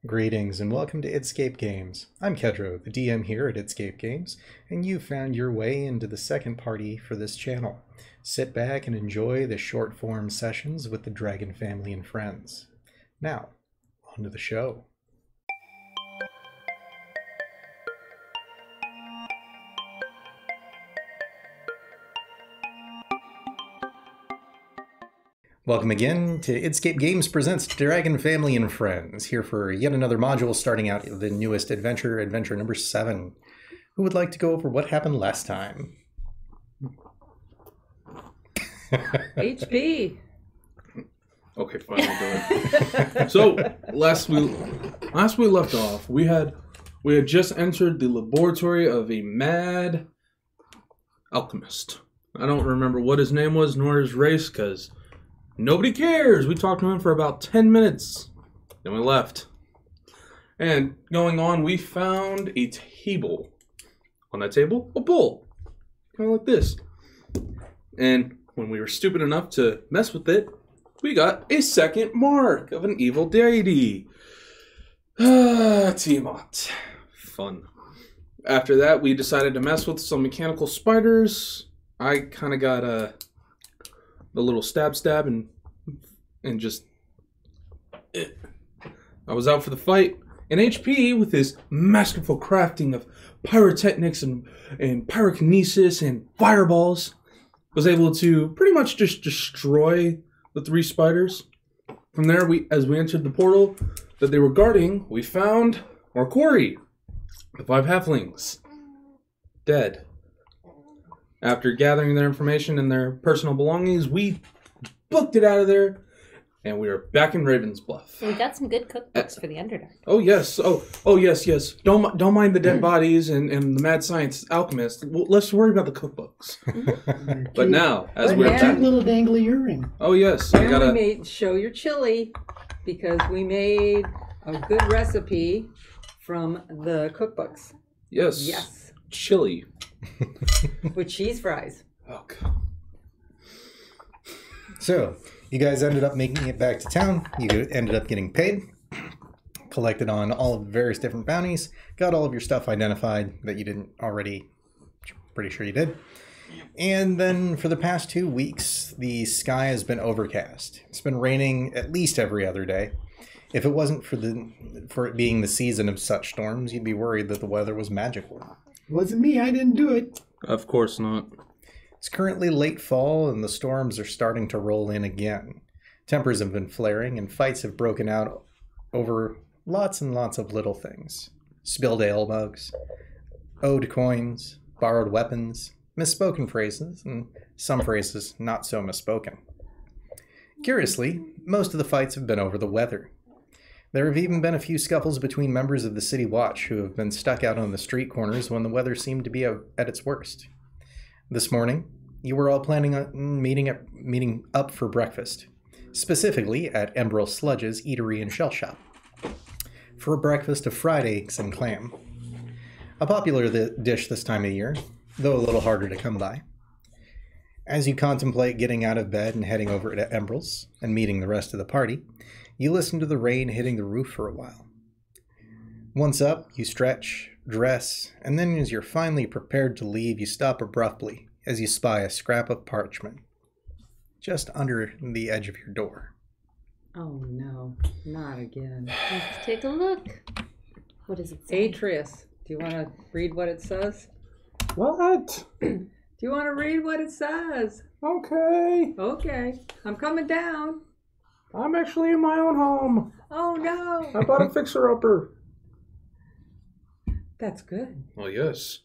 Greetings and welcome to Scape Games. I'm Kedro, the DM here at Scape Games, and you found your way into the second party for this channel. Sit back and enjoy the short-form sessions with the Dragon family and friends. Now, on to the show. Welcome again to Scape Games presents Dragon Family and Friends, here for yet another module starting out the newest adventure, adventure number 7. Who would like to go over what happened last time? HP. Okay, fine, I'll do it. So, last we left off, we had just entered the laboratory of a mad alchemist. I don't remember what his name was, nor his race, because nobody cares. We talked to him for about 10 minutes. Then we left. And going on, we found a table. On that table, a bowl. Kind of like this. And when we were stupid enough to mess with it, we got a second mark of an evil deity. Tiamat. Fun. After that, we decided to mess with some mechanical spiders. I kind of got a little stab and just I was out for the fight, and HP with his masterful crafting of pyrotechnics and pyrokinesis and fireballs was able to pretty much just destroy the 3 spiders. From there, as we entered the portal that they were guarding, we found our quarry, the 5 halflings, dead. After gathering their information and their personal belongings, we booked it out of there, and we are back in Ravens Bluff. We got some good cookbooks for the Underdark. Oh yes, oh yes. Don't mind the dead bodies and the mad science alchemist. Well, let's worry about the cookbooks. But now, as we're cute back, little dangly earring. oh yes, And we made show your chili because we made a good recipe from the cookbooks. yes, chili. With cheese fries. Oh God. So, you guys ended up making it back to town. You ended up getting paid, collected on all of the various different bounties, got all of your stuff identified that you didn't already, pretty sure you did. And then for the past 2 weeks, the sky has been overcast. It's been raining at least every other day. If it wasn't for it being the season of such storms, you'd be worried that the weather was magical. Wasn't me, I didn't do it. Of course not. It's currently late fall, and the storms are starting to roll in again. Tempers have been flaring, and fights have broken out over lots and lots of little things. Spilled ale mugs, owed coins, borrowed weapons, misspoken phrases, and some phrases not so misspoken. Curiously, most of the fights have been over the weather. There have even been a few scuffles between members of the City Watch who have been stuck out on the street corners when the weather seemed to be at its worst. This morning, you were all planning on meeting up for breakfast, specifically at Emerald Sludge's Eatery and Shell Shop, for a breakfast of fried eggs and clam. A popular dish this time of year, though a little harder to come by. As you contemplate getting out of bed and heading over to Emerald's and meeting the rest of the party, you listen to the rain hitting the roof for a while. Once up, you stretch, dress, and then as you're finally prepared to leave, you stop abruptly as you spy a scrap of parchment just under the edge of your door. Oh no, not again. Let's take a look. What does it say? Atreus, do you want to read what it says? What? Do you want to read what it says? Okay. Okay, I'm coming down. I'm actually in my own home. Oh no. I bought a fixer-upper. That's good. Well, yes.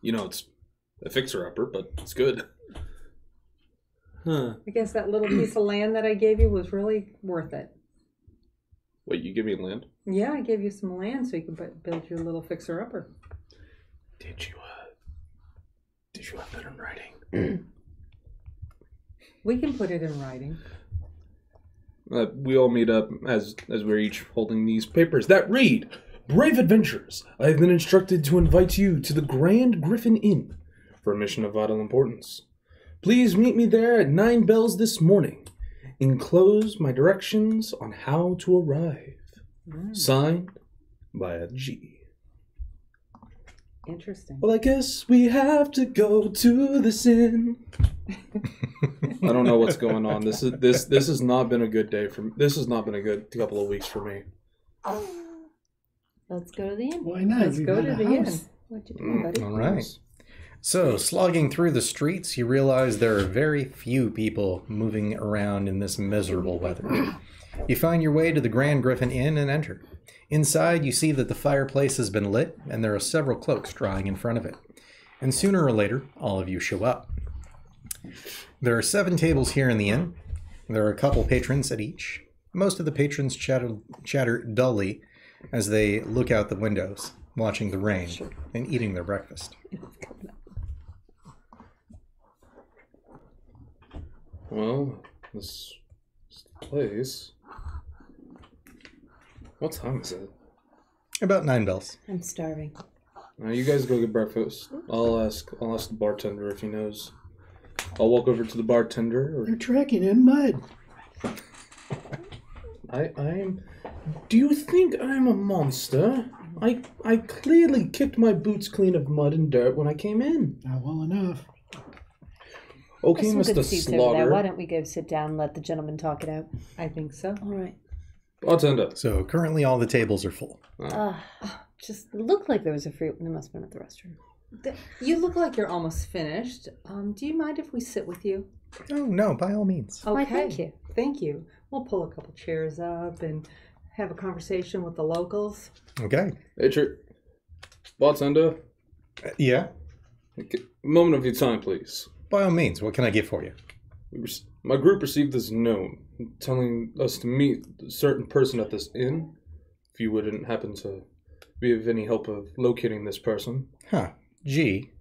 You know, it's a fixer-upper, but it's good. Huh. I guess that little piece of land that I gave you was really worth it. Wait, you give me land? Yeah, I gave you some land so you could build your little fixer-upper. Did you have that in writing? We can put it in writing. We all meet up as we're each holding these papers that read, "Brave adventurers, I have been instructed to invite you to the Grand Griffin Inn for a mission of vital importance. Please meet me there at 9 bells this morning. Enclose my directions on how to arrive." Signed by a G. Interesting. Well, I guess we have to go to this inn. I don't know what's going on. This has not been a good day for me. This has not been a good couple of weeks for me. Let's go to the inn. Why not? Let's We've go got to a the house. inn. What you doing, buddy? All right. So, slogging through the streets, you realize there are very few people moving around in this miserable weather. You find your way to the Grand Griffin Inn and enter. Inside, you see that the fireplace has been lit, and there are several cloaks drying in front of it. And sooner or later, all of you show up. There are 7 tables here in the inn. There are a couple patrons at each. Most of the patrons chatter dully as they look out the windows, watching the rain and eating their breakfast. Well, this place. What time is it? About 9 bells. I'm starving. Now you guys go get breakfast. I'll ask the bartender if he knows. I'll walk over to the bartender. They're trekking in mud. I am. Do you think I'm a monster? I clearly kicked my boots clean of mud and dirt when I came in. Not well enough. Okay, There's some Mr. good seats over there. Why Slaughter. don't we go sit down and let the gentleman talk it out? I think so. All right. Bartender. So currently all the tables are full. Just looked like there was a free. There must have been at the restroom. You look like you're almost finished. Do you mind if we sit with you? Oh, no, by all means. Why, thank you. Thank you. We'll pull a couple chairs up and have a conversation with the locals. Okay. Hey, bartender. Yeah, A moment of your time, please. by all means. What can I get for you? My group received this note telling us to meet a certain person at this inn. If you wouldn't happen to be of any help of locating this person. Huh. Gee.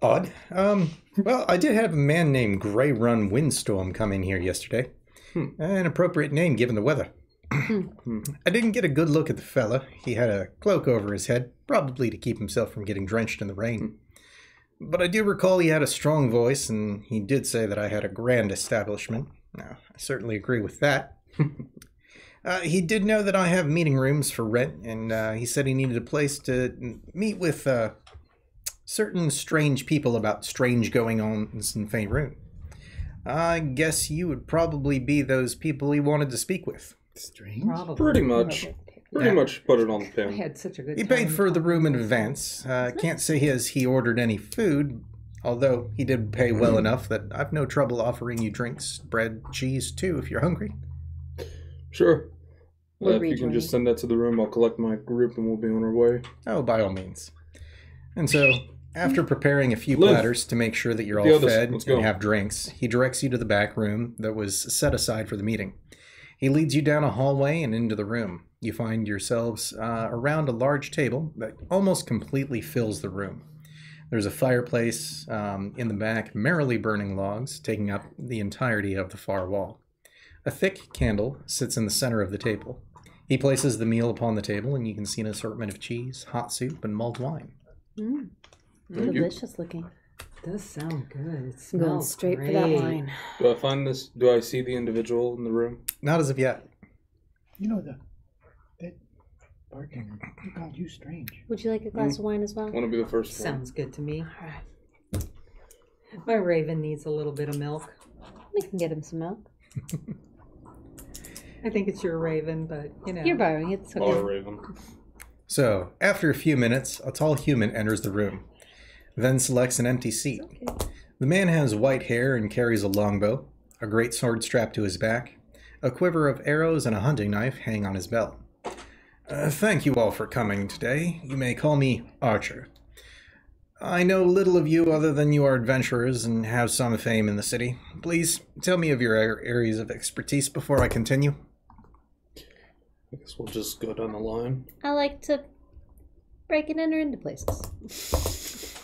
Odd. Well, I did have a man named Grey Run Windstorm come in here yesterday. An appropriate name given the weather. I didn't get a good look at the fella. He had a cloak over his head, probably to keep himself from getting drenched in the rain. But I do recall he had a strong voice, and he did say that I had a grand establishment. Now, I certainly agree with that. He did know that I have meeting rooms for rent, and he said he needed a place to meet with certain strange people about strange going-ons in Faerun. I guess you would probably be those people he wanted to speak with. Strange. Probably. Pretty much. Pretty much put it on the I pin. had such a good He time. paid for the room in advance. Can't say he ordered any food, although he did pay well enough that I've no trouble offering you drinks, bread, cheese, too, if you're hungry. Sure. We'll If you can rejoin. just send that to the room, I'll collect my group and we'll be on our way. Oh, by all means. And so, after preparing a few Liv, platters to make sure that you're the all others, fed let's go. and have drinks, he directs you to the back room that was set aside for the meeting. He leads you down a hallway and into the room. You find yourselves around a large table that almost completely fills the room. There's a fireplace in the back, merrily burning logs, taking up the entirety of the far wall. A thick candle sits in the center of the table. He places the meal upon the table, and you can see an assortment of cheese, hot soup, and mulled wine. Thank you. Delicious looking. Does sound good. It I'm going smells straight great. for that wine. Do I find this? Do I see the individual in the room? Not as of yet. You know that bartender. He called you strange. Would you like a glass of wine as well? I want to be the first one. Sounds good to me. My Raven needs a little bit of milk. We can get him some milk. I think it's your Raven, but you know. You're borrowing it. It's okay. Bar Raven. So, after a few minutes, a tall human enters the room, then selects an empty seat. The man has white hair and carries a longbow, a great sword strapped to his back, a quiver of arrows, and a hunting knife hang on his belt. Thank you all for coming today. You may call me Archer. I know little of you other than you are adventurers and have some fame in the city. Please tell me of your areas of expertise before I continue. I guess we'll just go down the line. I like to break and enter into places.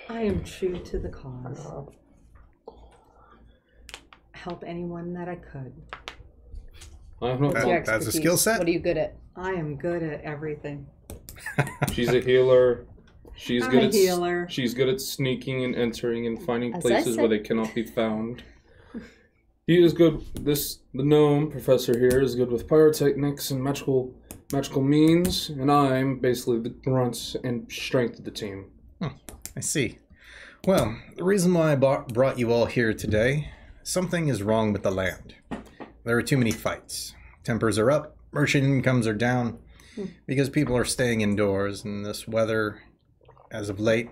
I am true to the cause. Help anyone that I could. I have no That- Your that's a expertise. skill set. What are you good at? I am good at everything. She's a healer. She's I'm good a at healer. She's good at sneaking and entering and finding As I places where said. they cannot be found. He is good. The gnome professor here is good with pyrotechnics and magical means, and I'm basically the grunts and strength of the team. I see. Well, the reason why I brought you all here today, something is wrong with the land. There are too many fights. Tempers are up, merchant incomes are down, because people are staying indoors, and this weather, as of late,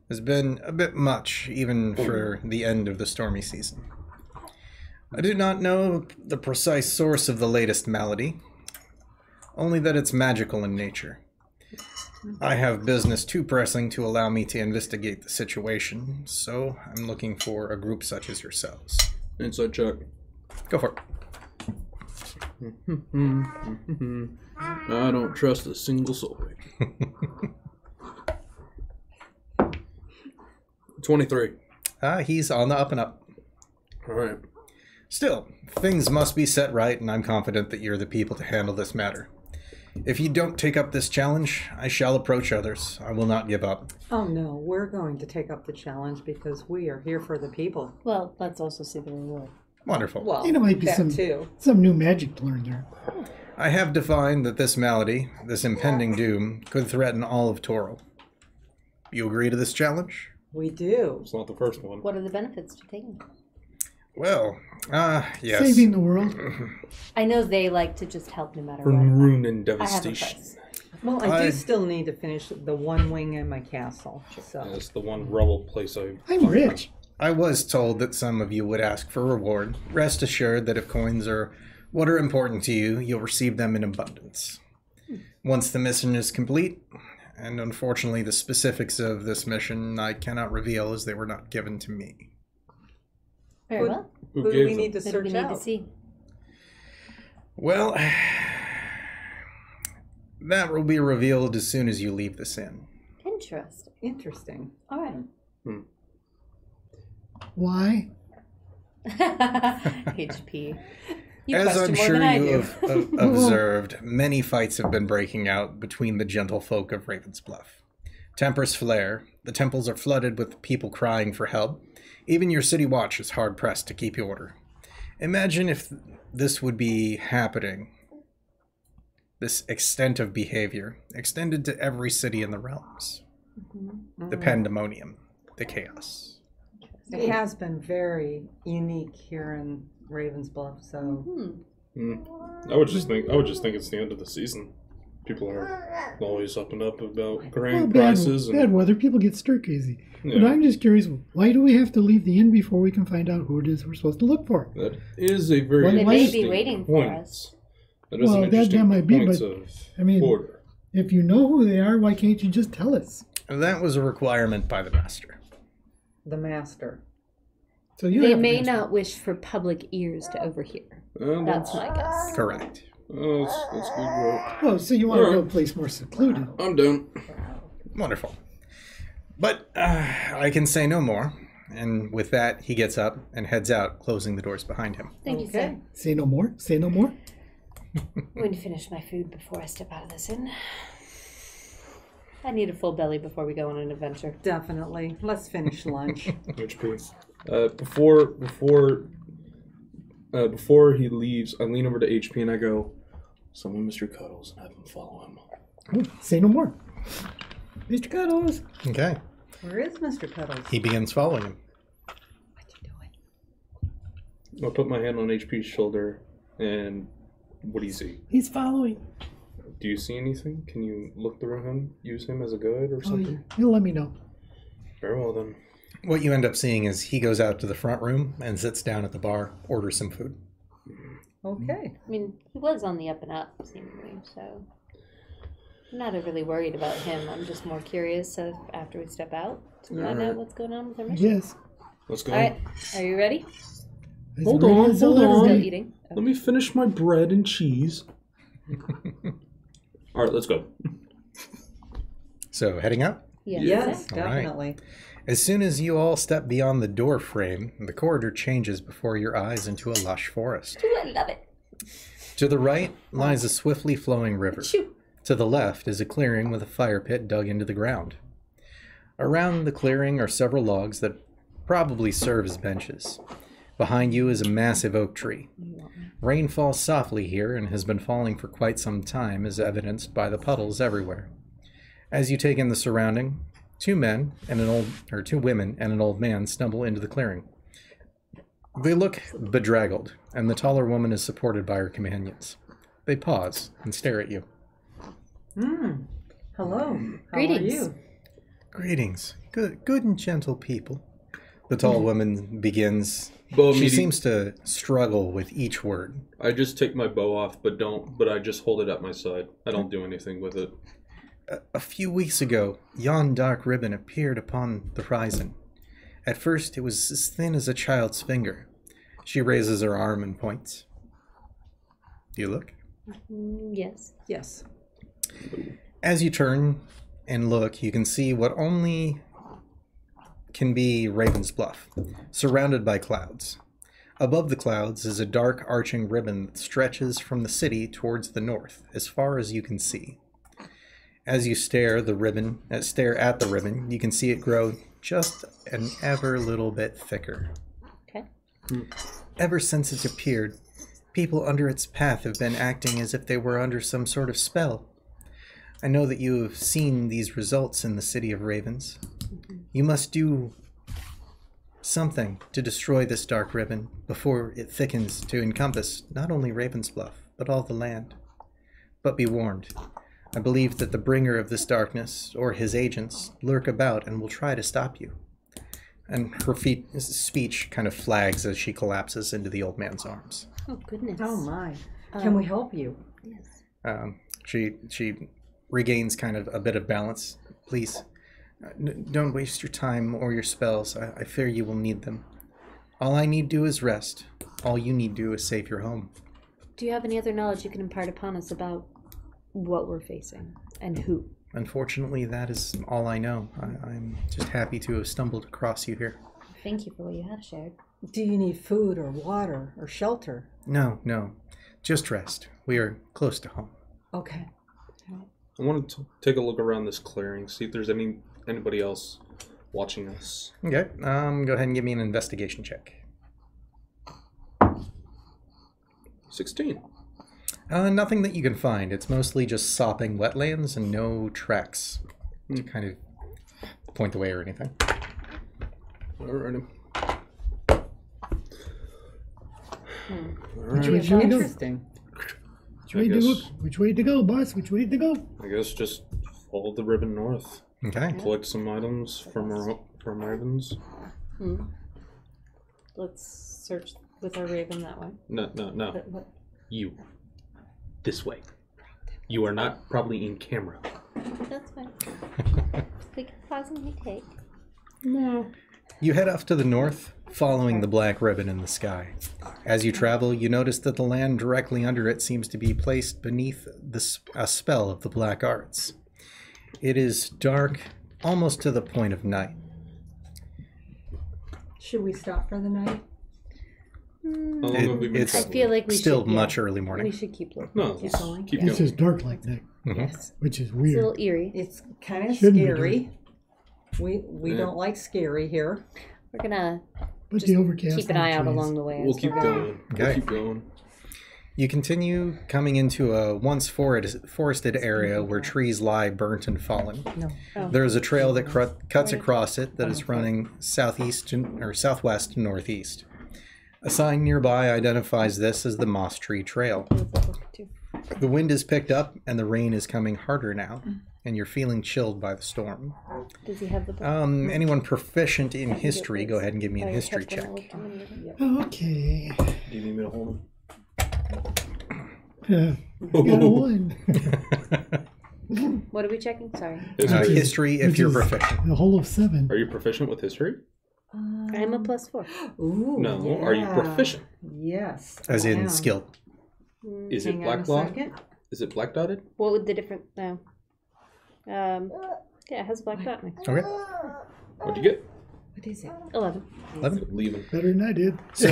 has been a bit much, even for the end of the stormy season. I do not know the precise source of the latest malady, only that it's magical in nature. I have business too pressing to allow me to investigate the situation, so I'm looking for a group such as yourselves. Inside check. Go for it. I don't trust a single soul. 23. He's on the up and up. All right. Still, things must be set right, and I'm confident that you're the people to handle this matter. If you don't take up this challenge, I shall approach others. I will not give up. Oh no, we're going to take up the challenge because we are here for the people. Well, let's also see the reward. Wonderful. Well, There might be that some too. new magic to learn there. I have defined that this malady, this impending doom, could threaten all of Toro. You agree to this challenge? We do. It's not the first one. What are the benefits to taking it? Well, yes. Saving the world. I know they like to just help no matter From what. ruin and I have a devastation. price. Well, I do still need to finish the one wing in my castle. So That's the one rebel place I. I'm rich. I was told that some of you would ask for reward. Rest assured that if coins are what are important to you, you'll receive them in abundance. Once the mission is complete, and unfortunately the specifics of this mission I cannot reveal as they were not given to me. Very well. who do gave we them? need to Who do search we need out? to see? Well, that will be revealed as soon as you leave this inn. Interesting. Interesting. All right. Why? HP. You As question I'm more sure than I you do. have observed, many fights have been breaking out between the gentlefolk of Ravens Bluff. Tempers flare, the temples are flooded with people crying for help. Even your city watch is hard-pressed to keep order. Imagine if this would be happening, this extent of behavior, extended to every city in the realms. The pandemonium, the chaos. It has been very unique here in Ravens Bluff. So I would just think it's the end of the season. People are always up and up about grain prices bad and weather. People get stir crazy. Yeah. But I'm just curious, why do we have to leave the inn before we can find out who it is we're supposed to look for? that is a very They may be interesting waiting for point. us. That is Well, an that interesting might be, point but, of I mean, order. If you know who they are, why can't you just tell us? That was a requirement by the master. the master. So you They have to may answer. not wish for public ears to overhear. And That's my guess. Correct. that's good work. Oh, so you want to All go right. a place more secluded? I'm done. Wonderful. But I can say no more. And with that, he gets up and heads out, closing the doors behind him. Thank you, sir. Say no more. Say no more. I'm going to finish my food before I step out of this inn. I need a full belly before we go on an adventure. Definitely. Let's finish lunch. HP. Before he leaves, I lean over to HP and I go, "Summon Mr. Cuddles and have him follow him." Oh, say no more. Mr. Cuddles. Okay. Where is Mr. Cuddles? He begins following him. What you doing? I put my hand on HP's shoulder, and what do you see? He's following. Do you see anything? Can you look through him, use him as a guide or Oh, something? he'll let me know. Very well then. What you end up seeing is he goes out to the front room and sits down at the bar, orders some food. Okay. I mean, he was on the up and up, seemingly, so I'm not overly worried about him. I'm just more curious of after we step out to find out what's going on with our mission. Yes. Let's go. All right, are you ready? As Hold ready on, as hold I'll ever on. Still be. eating? Okay. Let me finish my bread and cheese. All right, let's go. So, heading out? Yes, All right. definitely. As soon as you all step beyond the door frame, the corridor changes before your eyes into a lush forest. Ooh, I love it. To the right lies a swiftly flowing river. Shoot. To the left is a clearing with a fire pit dug into the ground. Around the clearing are several logs that probably serve as benches. Behind you is a massive oak tree. Rain falls softly here and has been falling for quite some time, as evidenced by the puddles everywhere. As you take in the surrounding, two women and an old man stumble into the clearing. They look bedraggled, and the taller woman is supported by her companions. They pause and stare at you. Hello. How Greetings. are you? Greetings, good and gentle people. The tall woman begins. Bow She immedi- seems to struggle with each word. I just take my bow off, but I just hold it at my side. I don't do anything with it. A few weeks ago, yon dark ribbon appeared upon the horizon. At first, it was as thin as a child's finger. She raises her arm and points. Do you look? Yes. Yes. As you turn and look, you can see what only can be Ravens Bluff, surrounded by clouds. Above the clouds is a dark arching ribbon that stretches from the city towards the north, as far as you can see. As you stare at the ribbon, you can see it grow just an ever little bit thicker. Okay. Ever since it appeared, people under its path have been acting as if they were under some sort of spell. I know that you have seen these results in the city of Ravens. You must do something to destroy this dark ribbon before it thickens to encompass not only Ravens Bluff, but all the land. But be warned, I believe that the bringer of this darkness, or his agents, lurk about and will try to stop you. And her speech kind of flags as she collapses into the old man's arms. Oh, goodness. Oh my. Can we help you? Yes. She regains kind of a bit of balance. Please, don't waste your time or your spells. I fear you will need them. All I need do is rest. All you need do is save your home. Do you have any other knowledge you can impart upon us about what we're facing and who? Unfortunately, that is all I know. I'm just happy to have stumbled across you here. Thank you for what you have shared. Do you need food or water or shelter? No. Just rest. We are close to home. Okay. I wanted to take a look around this clearing, see if there's anybody else watching us. Okay, go ahead and give me an investigation check. 16. Nothing that you can find. It's mostly just sopping wetlands and no tracks to kind of point the way or anything. Alrighty. Which way should we go? Interesting. Which way to go, boss? Which way to go? I guess just follow the ribbon north. Okay. Collect some items from Ravens. Let's search with our raven that way. No. What? You. This way. You are not probably in camera. That's fine. We can pause and we take. No. You head off to the north, following the black ribbon in the sky. As you travel, you notice that the land directly under it seems to be placed beneath a spell of the black arts. It is dark, almost to the point of night. Should we stop for the night? How long have we been It's I traveling? feel like we still should. much yeah. early morning. We should keep looking. No, Yeah. let's keep It's going. just dark like night, Yes. which is It's a weird. little eerie. It's kind of Shouldn't be scary. We Yeah. don't like scary here. We're gonna But just the overcast. keep an and eye out trees. along the way. We'll as keep we're going. Okay. We'll keep going. You continue coming into a once forested area where trees lie burnt and fallen. No. Oh. There is a trail that cuts across it that is running southwest to northeast. A sign nearby identifies this as the Moss Tree Trail. The wind is picked up and the rain is coming harder now, and you're feeling chilled by the storm. Does he have the book? Anyone proficient in history, go ahead and give me a Sorry, history that's when I check. looked a minute Oh, ago. okay. Do you need me to hold Got a one. What are we checking? Sorry. him? History, if Which you're is proficient. A whole of 7. Are you proficient with history? I'm a +4. Ooh, No. yeah. Are you proficient? Yes. As I in am. skilled. Is it Hang on black a block? second. Is it black dotted? What would the different? No. Yeah, it has a black dot next. Okay. What'd you get? What is it? 11. 11. Leaving. Better than I did. So,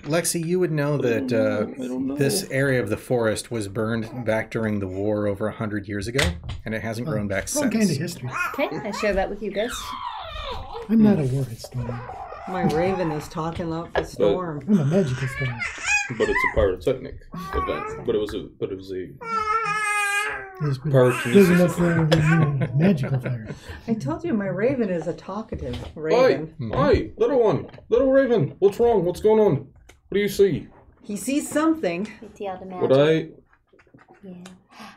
Lexi, you would know that I don't know. this area of the forest was burned back during the war over 100 years ago, and it hasn't grown back Wrong kind of since. history. Okay, I share that with you guys. I'm not a war historian. My raven is talking up the storm. I'm a magical storm. But it's a pyrotechnic event. But it was a Yes, but Pyrokinesis. there's enough fire than magical fire. I told you my raven is a talkative raven. Hi, little one, little raven. What's wrong? What's going on? What do you see? He sees something. You see all the magic. What I? Yeah.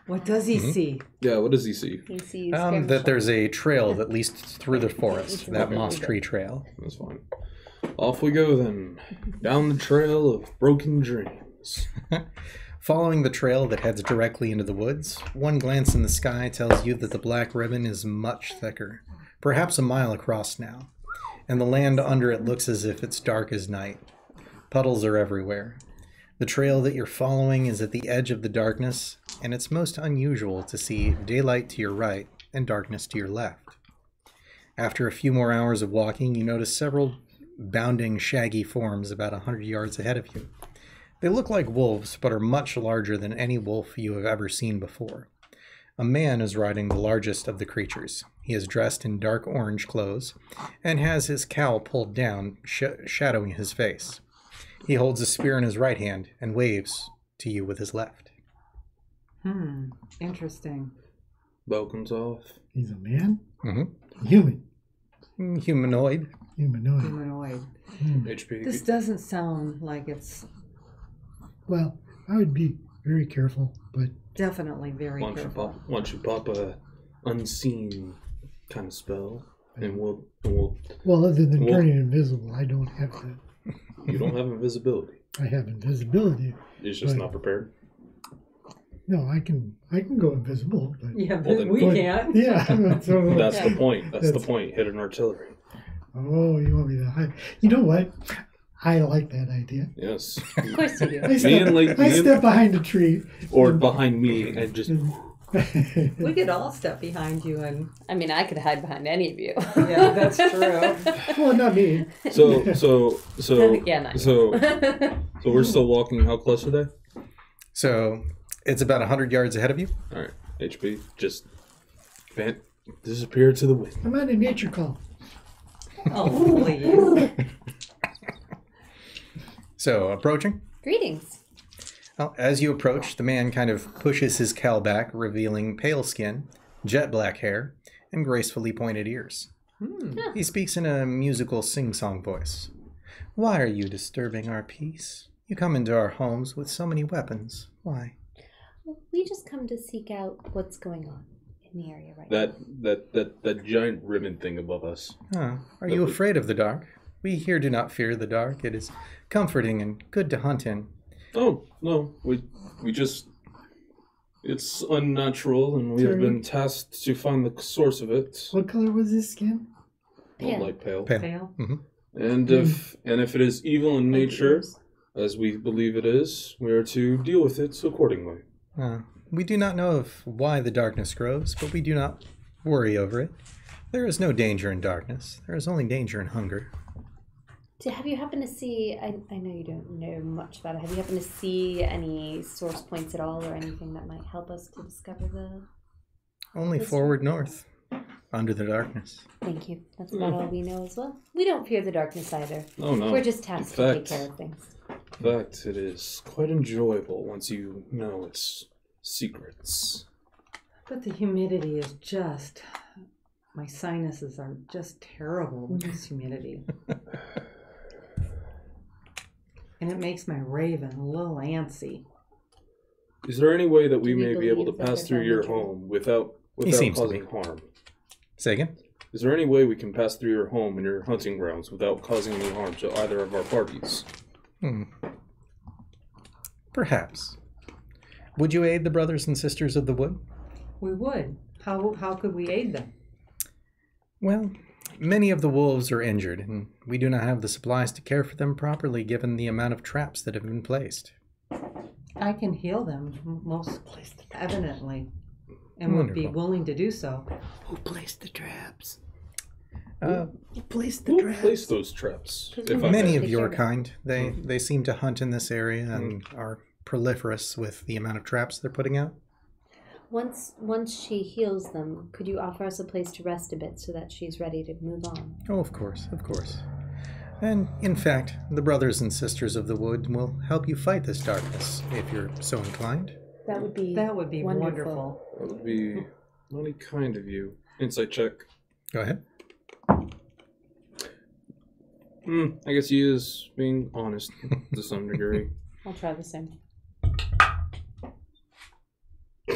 What does he see? Yeah. What does he see? He sees That there's a trail that leads through the forest, that moss tree trail. That's fine. Off we go then, down the trail of broken dreams. Following the trail that heads directly into the woods, one glance in the sky tells you that the black ribbon is much thicker, perhaps a mile across now, and the land under it looks as if it's dark as night. Puddles are everywhere. The trail that you're following is at the edge of the darkness, and it's most unusual to see daylight to your right and darkness to your left. After a few more hours of walking, you notice several bounding, shaggy forms about 100 yards ahead of you. They look like wolves, but are much larger than any wolf you have ever seen before. A man is riding the largest of the creatures. He is dressed in dark orange clothes and has his cowl pulled down, shadowing his face. He holds a spear in his right hand and waves to you with his left. Interesting. Bow comes off. He's a man? Mm-hmm. Human. Humanoid. Humanoid. Humanoid. HP. This doesn't sound like it's Well, I would be very careful, but definitely very Why don't careful. you pop a unseen kind of spell, and we'll. well, other than Well- turning invisible, I don't have that. You don't have invisibility. I have invisibility. It's just Right. not prepared. No, I can go invisible, but Yeah, Well, but then- we but- can't. Yeah, so That's the point. That's the That's- point. Hidden artillery. oh, you want me to hide? You know what? I like that idea. Yes. Of course you do. I step behind a tree. Or behind me and just. We could all step behind you and I mean, I could hide behind any of you. yeah, that's true. Well, not me. So Yeah, not you. so we're still walking. How close are they? So it's about 100 yards ahead of you. All right, HP just disappear to the wind. I'm on a nature call. Oh, please. So approaching. Greetings. Well, as you approach, the man kind of pushes his cowl back, revealing pale skin, jet black hair, and gracefully pointed ears. He speaks in a musical sing-song voice. Why are you disturbing our peace? You come into our homes with so many weapons. Why? Well, we just come to seek out what's going on in the area right now. That giant ribbon thing above us. Huh. Are you afraid of the dark? We here do not fear the dark. It is comforting and good to hunt in. Oh no, we just. It's unnatural, and we have been tasked to find the source of it. What color was his skin? Pale. Like pale. Pale. And if it is evil in nature, as we believe it is, we are to deal with it accordingly. We do not know why the darkness grows, but we do not worry over it. There is no danger in darkness. There is only danger in hunger. Have you happened to see, I know you don't know much about it, have you happened to see any source points at all or anything that might help us to discover the... Only forward north, under the darkness. Thank you. That's about all we know as well. We don't fear the darkness either. Oh no. We're just tasked to take care of things. In fact, it is quite enjoyable once you know its secrets. But the humidity is just... My sinuses are just terrible with this humidity. And it makes my raven a little antsy. Is there any way that we Do we may be able to believe that pass they're through your neutral? home without seems to causing be. harm? Say again? Is there any way we can pass through your home and your hunting grounds without causing any harm to either of our parties? Perhaps. Would you aid the brothers and sisters of the wood? We would. How could we aid them? Well, many of the wolves are injured, and we do not have the supplies to care for them properly given the amount of traps that have been placed. I can heal them most evidently and would be Wonderful. willing to do so. Who placed the traps? Uh, Who placed the Who traps? placed those traps? If I Many may? of your kind. They seem to hunt in this area and are proliferous with the amount of traps they're putting out. Once she heals them, could you offer us a place to rest a bit so that she's ready to move on? Oh, of course, of course. And, in fact, the brothers and sisters of the wood will help you fight this darkness, if you're so inclined. That would be wonderful. That would be mighty kind of you. Insight check. Go ahead. I guess he is being honest to some degree. I'll try the same.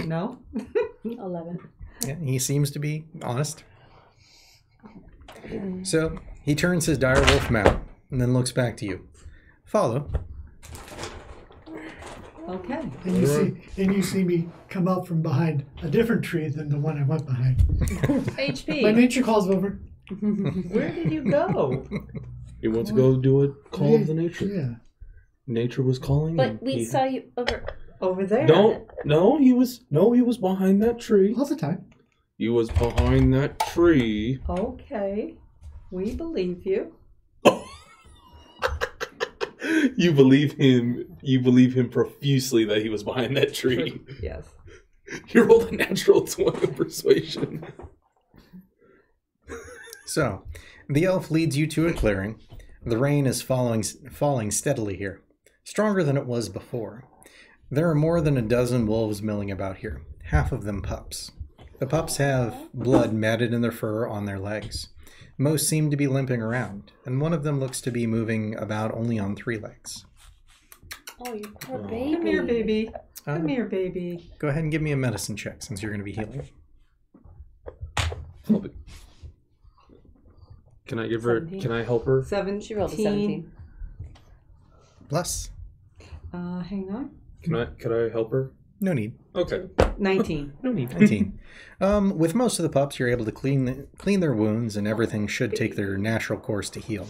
No? 11. Yeah, he seems to be honest. So, he turns his direwolf mount and then looks back to you. Follow. Okay. And you see me come out from behind a different tree than the one I went behind. HP. My nature calls over. Where did you go? You want to go do a call of the nature? Yeah. Nature was calling. But we saw you Over there. No, he was behind that tree. All the time. He was behind that tree. Okay. We believe you. You believe him profusely that he was behind that tree. Yes. You rolled a natural 20 persuasion. So, the elf leads you to a clearing. The rain is falling steadily here, stronger than it was before. There are more than a dozen wolves milling about here, half of them pups. The pups have blood matted in their fur on their legs. Most seem to be limping around, and one of them looks to be moving about only on 3 legs. Oh, you poor baby. Come here, baby. Come here, baby. Go ahead and give me a medicine check since you're going to be healing. Can I give her? 17. Can I help her? 17. She rolled a 17. Plus, Hang on. Could I help her? no need. Okay. 19. No need. 19. With most of the pups, you're able to clean their wounds, and everything should take their natural course to heal.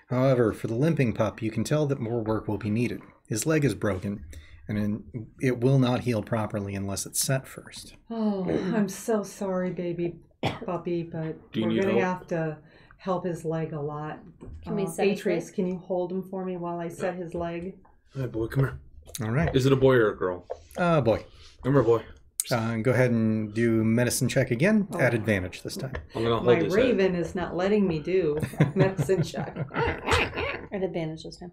However, for the limping pup, you can tell that more work will be needed. His leg is broken, and it will not heal properly unless it's set first. Oh, I'm so sorry, baby puppy, but Do you we're need going to help? have to help his leg a lot. Can we set his Atreus, leg? can you hold him for me while I set his leg? Hey, boy, come here. All right. Is it a boy or a girl? Boy. Come here, boy. Go ahead and do medicine check again at advantage this time. I'm gonna hold My his head. raven is not letting me do medicine check. At advantage this time.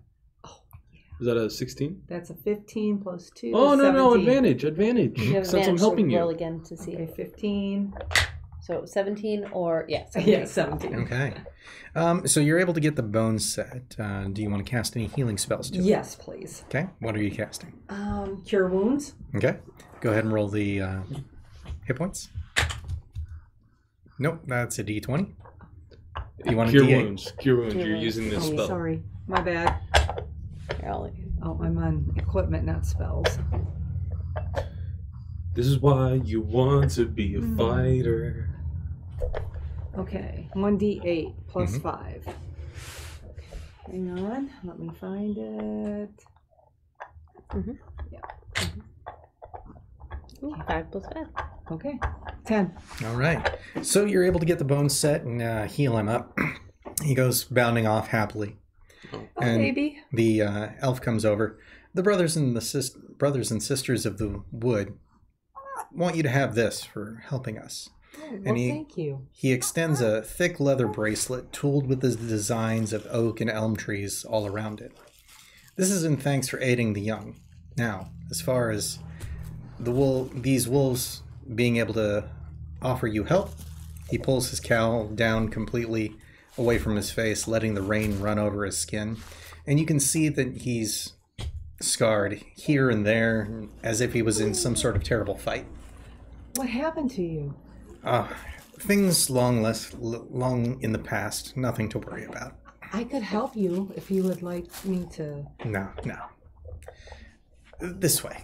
Is that a 16? That's a 15 plus 2. Oh, is no, 17. advantage. You have Since I'm advantage helping to roll you. again to see. Okay, 15. So 17 or, yeah, 17. Yeah, 17. Okay. So you're able to get the bones set. Do you want to cast any healing spells too? Yes, please. Okay. What are you casting? Cure wounds. Okay. Go ahead and roll the hit points. Nope, that's a D20. You want a Cure D8? wounds. Cure wounds. You're wounds. using this Oh, spell. sorry. My bad. Here, I'll let you. Oh, I'm on equipment, not spells. This is why you want to be a fighter. Okay, 1d8 plus 5. Okay, hang on, let me find it. Ooh, 5 plus 5. Okay, 10. All right. So you're able to get the bones set and heal him up. He goes bounding off happily. Oh, And baby. the elf comes over. The brothers and sisters of the wood want you to have this for helping us. Oh, well, And thank you. He extends a thick leather bracelet tooled with the designs of oak and elm trees all around it. This is in thanks for aiding the young. Now, as far as these wolves being able to offer you help, he pulls his cowl down completely away from his face, letting the rain run over his skin. And you can see that he's scarred here and there, as if he was in some sort of terrible fight. What happened to you? Things long in the past, nothing to worry about. I could help you if you would like me to. No. This way.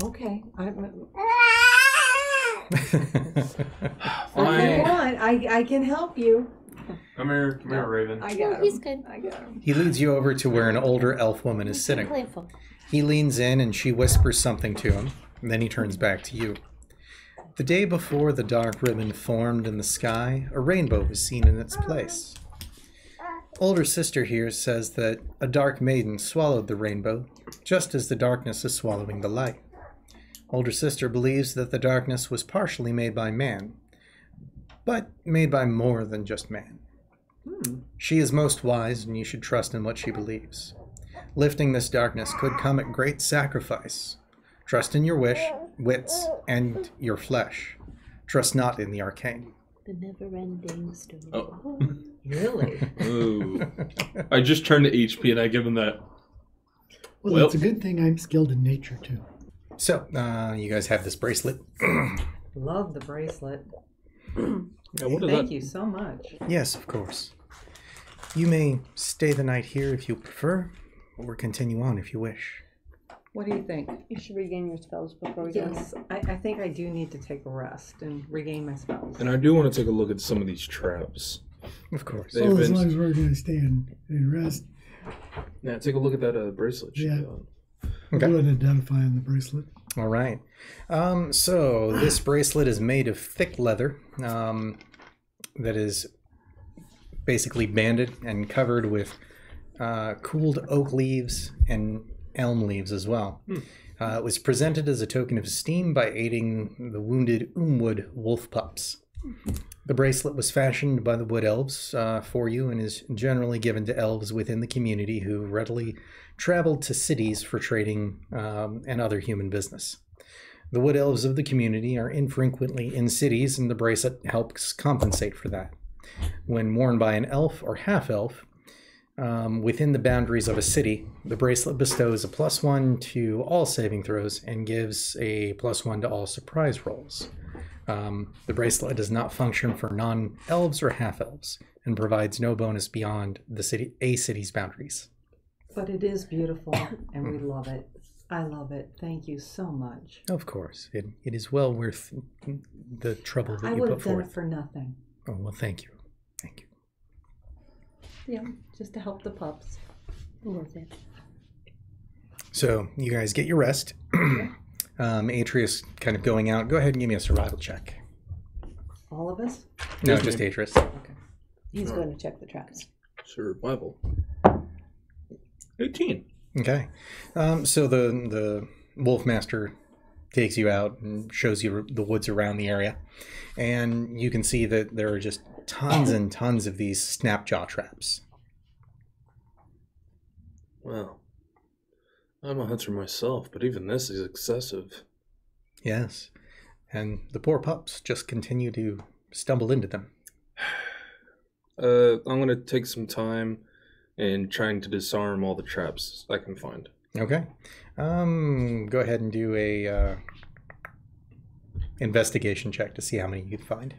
Okay. If Fine. you want, I can help you. Come here, Raven. I got him. He's good. I got him. He leads you over to where an older elf woman is sitting. Playful. He leans in and she whispers something to him, and then he turns back to you. The day before the dark ribbon formed in the sky, a rainbow was seen in its place. Older sister here says that a dark maiden swallowed the rainbow, just as the darkness is swallowing the light. Older sister believes that the darkness was partially made by man, but made by more than just man. She is most wise, and you should trust in what she believes. Lifting this darkness could come at great sacrifice. Trust in your wits, and your flesh. Trust not in the arcane. The never-ending story. Oh. Really? Ooh. I just turned to HP and I give him that. Well, it's a good thing I'm skilled in nature, too. So, you guys have this bracelet. Love the bracelet. Yeah, what is Thank that? you so much. Yes, of course. You may stay the night here if you prefer, or continue on if you wish. What do you think? You should regain your spells before we go. Yes, I think I do need to take a rest and regain my spells. And I do want to take a look at some of these traps. Of course. They've Well, as been- long as we're going to stay and rest, Yeah, take a look at that bracelet. she Yeah. got. Okay. we'll identify on the bracelet. All right. So this bracelet is made of thick leather that is basically banded and covered with cooled oak leaves and elm leaves as well. It was presented as a token of esteem by aiding the wounded Umwood wolf pups. The bracelet was fashioned by the wood elves for you and is generally given to elves within the community who readily traveled to cities for trading and other human business. The wood elves of the community are infrequently in cities, and the bracelet helps compensate for that. When worn by an elf or half-elf, within the boundaries of a city, the bracelet bestows a +1 to all saving throws and gives a +1 to all surprise rolls. The bracelet does not function for non-elves or half-elves and provides no bonus beyond the city's boundaries. But it is beautiful, and we love it. I love it. Thank you so much. Of course, it is well worth the trouble that I you would put have done it forth. for nothing. Oh, well, thank you. Thank you. Yeah, just to help the pups. Worth it. So you guys get your rest. Atreus kind of going out. Go ahead and give me a survival check. All of us? No, Yes, just ma'am. Atreus. Okay. He's going to check the traps. Survival. 18. Okay. So the Wolf Master takes you out and shows you the woods around the area. And you can see that there are just tons and tons of these snapjaw traps. Well, I'm a hunter myself, but even this is excessive. Yes. And the poor pups just continue to stumble into them. I'm going to take some time in trying to disarm all the traps I can find. Okay. Go ahead and do a investigation check to see how many you can find.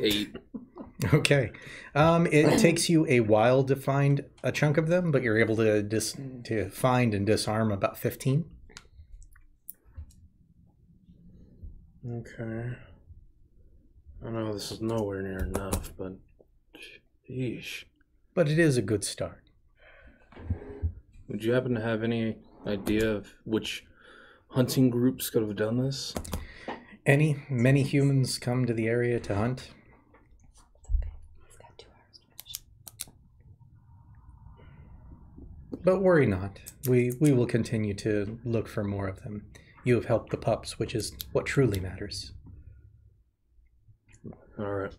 8. Okay. It takes you a while to find a chunk of them, but you're able to find and disarm about 15. Okay. I know this is nowhere near enough, but sheesh. But it is a good start. Would you happen to have any idea of which hunting groups could have done this? Many humans come to the area to hunt. He's got 2 hours to finish. But worry not. We will continue to look for more of them. You have helped the pups, which is what truly matters. All right.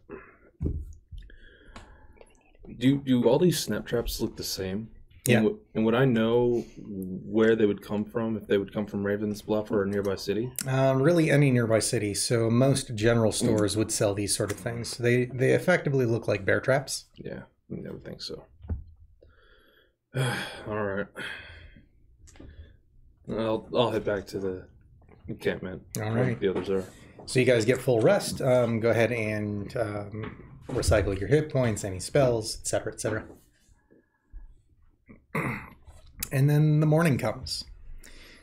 Do all these snap traps look the same? Yeah. And would I know where they would come from, if they would come from Ravens Bluff or a nearby city? Really, any nearby city. So most general stores would sell these sort of things. They effectively look like bear traps. Yeah, I would think so. All right. I'll head back to the encampment. All where right. The others are. So you guys get full rest. Go ahead and recycle your hit points, any spells, etc., etc. And then the morning comes.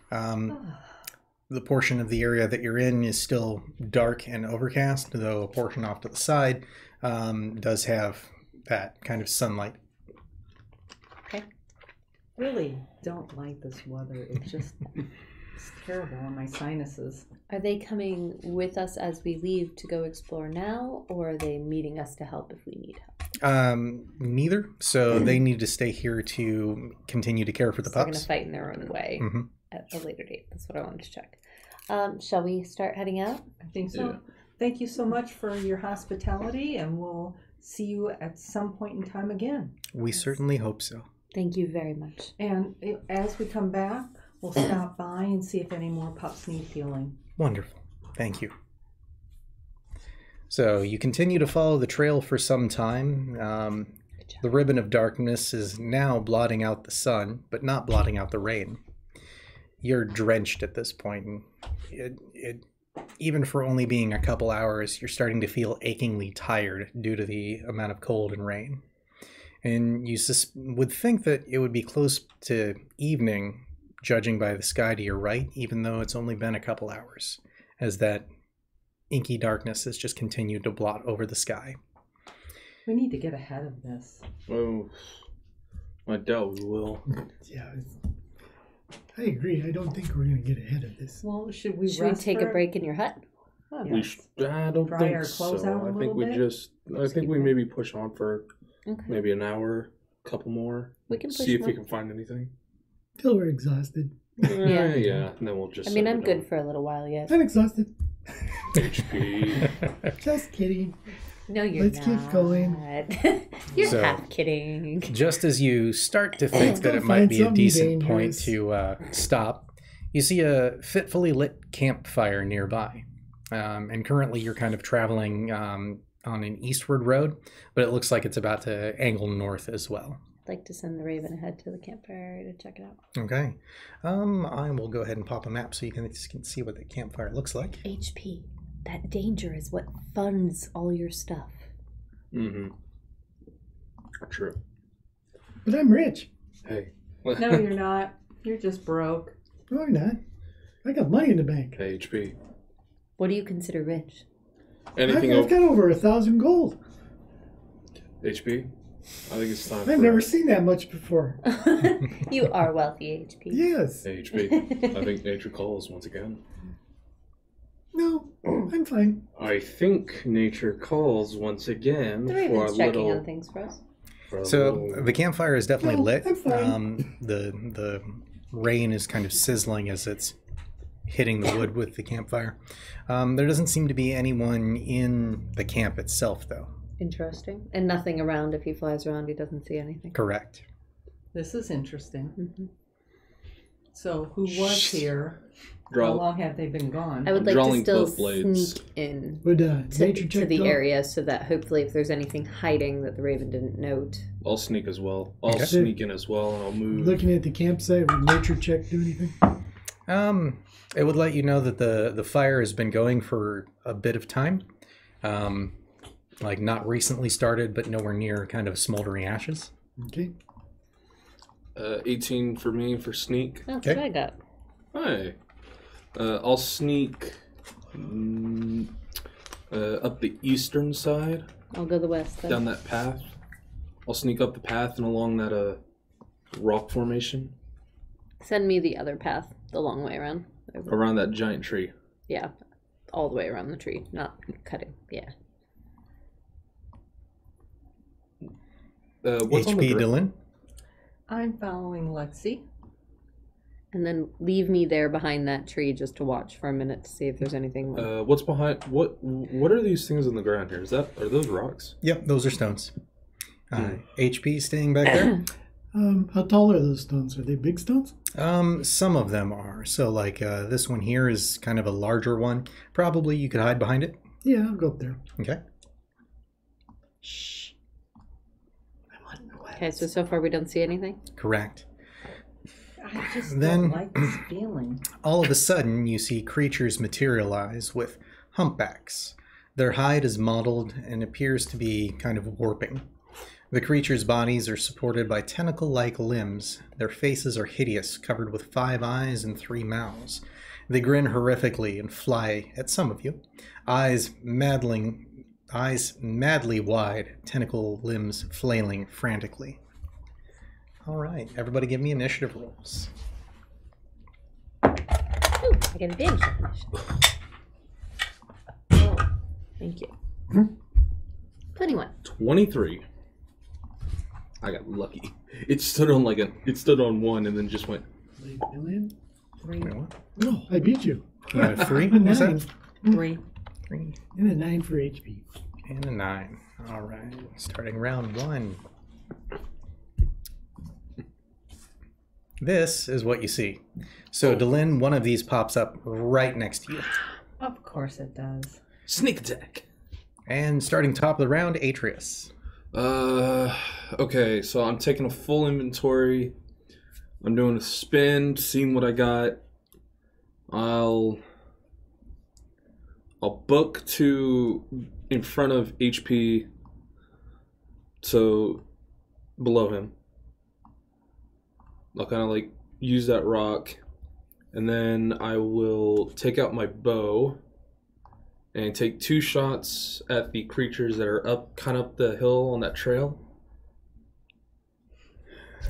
The portion of the area that you're in is still dark and overcast, though a portion off to the side does have that kind of sunlight. Okay. Really don't like this weather. It's just it's terrible on my sinuses. Are they coming with us as we leave to go explore now, or are they meeting us to help if we need help? Neither. So they need to stay here to continue to care for the So they're going pups. to fight in their own way Mm-hmm. at a later date. That's what I wanted to check. Shall we start heading out? I think so. Yeah. thank you so much for your hospitality, and we'll see you at some point in time again. We certainly hope so. Thank you very much. And as we come back, we'll stop by and see if any more pups need healing. Wonderful. Thank you. So you continue to follow the trail for some time. The ribbon of darkness is now blotting out the sun, but not blotting out the rain. You're drenched at this point, and even for only being a couple hours, you're starting to feel achingly tired due to the amount of cold and rain. And you would think that it would be close to evening, judging by the sky to your right, even though it's only been a couple hours, as that inky darkness has just continued to blot over the sky. We need to get ahead of this. Oh, I doubt we will. Yeah, I agree. I don't think we're going to get ahead of this. Well, should we take a break in your hut? Oh, We I don't Dry think our clothes so. out a I think little we bit? I think we maybe push on for Okay. maybe an hour, couple more. We can push see if we more. can find anything. Till we're exhausted. Yeah. And then we'll just. I mean, set I'm it good up. for a little while yet. I'm exhausted. HP. Just kidding. No, you're Let's not. keep going. You're So- half kidding. Just as you start to think that Go it might find be a something decent point dangerous. to stop, you see a fitfully lit campfire nearby. And currently you're kind of traveling on an eastward road, but it looks like it's about to angle north as well. I'd like to send the Raven ahead to the campfire to check it out. Okay. I will go ahead and pop a map so you can see what the campfire looks like. HP, that danger is what funds all your stuff. Mm-hmm. True. But I'm rich. Hey. No, you're not. You're just broke. No, I'm not. I got money in the bank. Hey, HP. What do you consider rich? Anything I've over got over 1,000 gold. HP? I think it's time. I've never seen that much before. You are wealthy, HP. Yes. Hey, HP. I think nature calls once again. No, I'm fine. I think nature calls once again The for a Raven's checking little. on things for us. For a So little- the campfire is definitely No, lit. I'm fine. The rain is kind of sizzling as it's hitting the wood with the campfire. There doesn't seem to be anyone in the camp itself, though. Interesting. And nothing around. If he flies around, he doesn't see anything. Correct. This is interesting. Mm-hmm. So, who was here? Draw- How long have they been gone? I would I'm like to drawing still both blades. sneak in Would nature to check the though? area so that hopefully if there's anything hiding that the Raven didn't note. I'll sneak as well. I'll Okay. sneak in as well, and I'll move. Looking at the campsite, would nature check do anything? It would let you know that the fire has been going for a bit of time. Like not recently started, but nowhere near kind of smoldering ashes. Okay. 18 for me for sneak. That's Okay. what I got. Hi. I'll sneak up the eastern side, I'll go the west then. down that path. I'll sneak up the path and along that rock formation, Send me the other path, the long way around. around that giant tree. Yeah, all the way around the tree, not cutting. Yeah. What's on the HP grid? Dylan. I'm following Lexi. And then leave me there behind that tree just to watch for a minute to see if there's anything. What's behind? What are these things on the ground here? Are those rocks? Yep, those are stones. HP staying back there. How tall are those stones? Are they big stones? Some of them are. So like this one here is kind of a larger one. Probably you could hide behind it. Yeah, I'll go up there. Okay. Shh. I'm on the west. Okay, so far we don't see anything. Correct. I just Then- don't like this feeling. All of a sudden, you see creatures materialize with humpbacks. Their hide is mottled and appears to be kind of warping. The creatures' bodies are supported by tentacle-like limbs. Their faces are hideous, covered with 5 eyes and 3 mouths. They grin horrifically and fly at some of you. Eyes madly wide, tentacle limbs flailing frantically. All right, everybody give me initiative rolls. Ooh, I get advantage on initiative. Oh, thank you. 21. 23. I got lucky. It stood on on 1 and then just went. Wait, million? 3. Wait, what? No, I beat you. You got a 3? I'm a What's 9. that? 3. 3. And a 9 for HP. And a 9. All right. Starting round 1. This is what you see. So, Delin, one of these pops up right next to you. Of course it does. Sneak attack. And starting top of the round, Atreus. Okay, so I'm taking a full inventory. I'm doing a spin, seeing what I got. I'll book to in front of HP, so below him. I'll kind of like use that rock, and then I will take out my bow and take 2 shots at the creatures that are kind of up the hill on that trail.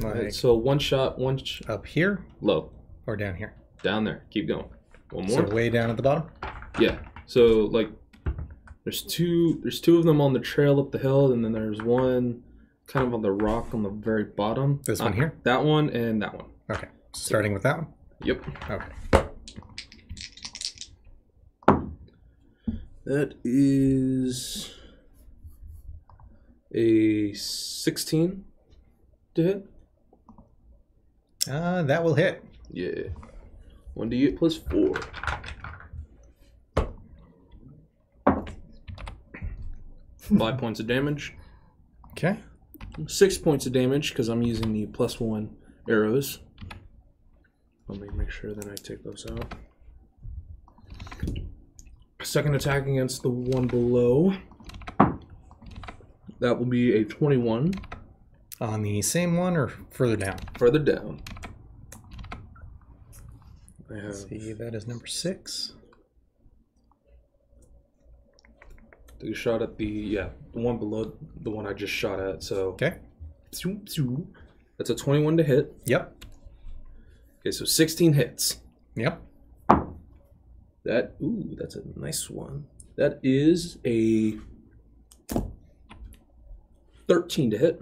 Like So one shot, up here low, or down here? down there. Keep going. One So more. way down at the bottom? Yeah. So like, there's two of them on the trail up the hill, and then there's one kind of on the rock on the very bottom. This one here? That one and that one. Okay. Starting with that one? Yep. Okay. That is a 16 to hit. That will hit. Yeah. 1d8 plus 4. Five points of damage. Okay. 6 points of damage because I'm using the +1 arrows. Let me make sure that I take those out. Second attack against the one below. That will be a 21. On the same one or further down? Further down. I have Let's see, that is number 6. take a shot at the one below the one I just shot at. So Okay. That's a 21 to hit. Yep. Okay, so 16 hits. Yep. That's a nice one. That is a 13 to hit.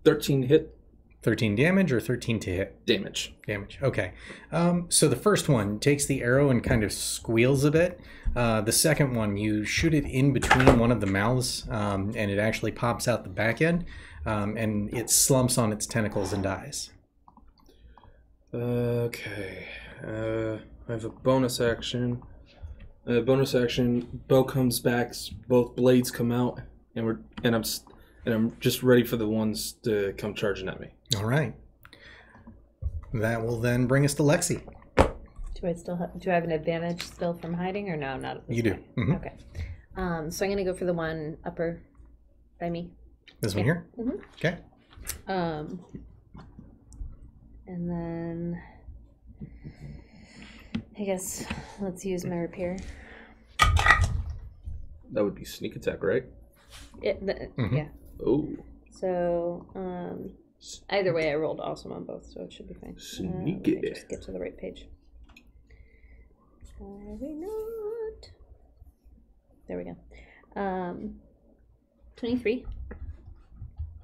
13 hit 13 damage or 13 to hit? damage. Damage. Okay. So the first one takes the arrow and kind of squeals a bit. The second one, you shoot it in between one of the mouths, and it actually pops out the back end, and it slumps on its tentacles and dies. Okay. I have a bonus action. Bow comes back. Both blades come out, and I'm just ready for the ones to come charging at me. All right. That will then bring us to Lexi. Do I have an advantage still from hiding or no? Not at this You do. point? Mhm. Okay. So I'm gonna go for the one upper by me. This one here? Mhm. Okay. And then I guess let's use my repair. That would be sneak attack, right? Mhm. Yeah. Oh. So either way, I rolled awesome on both, so it should be fine. Let me Sneaky. just get to the right page. Maybe not. There we go. 23.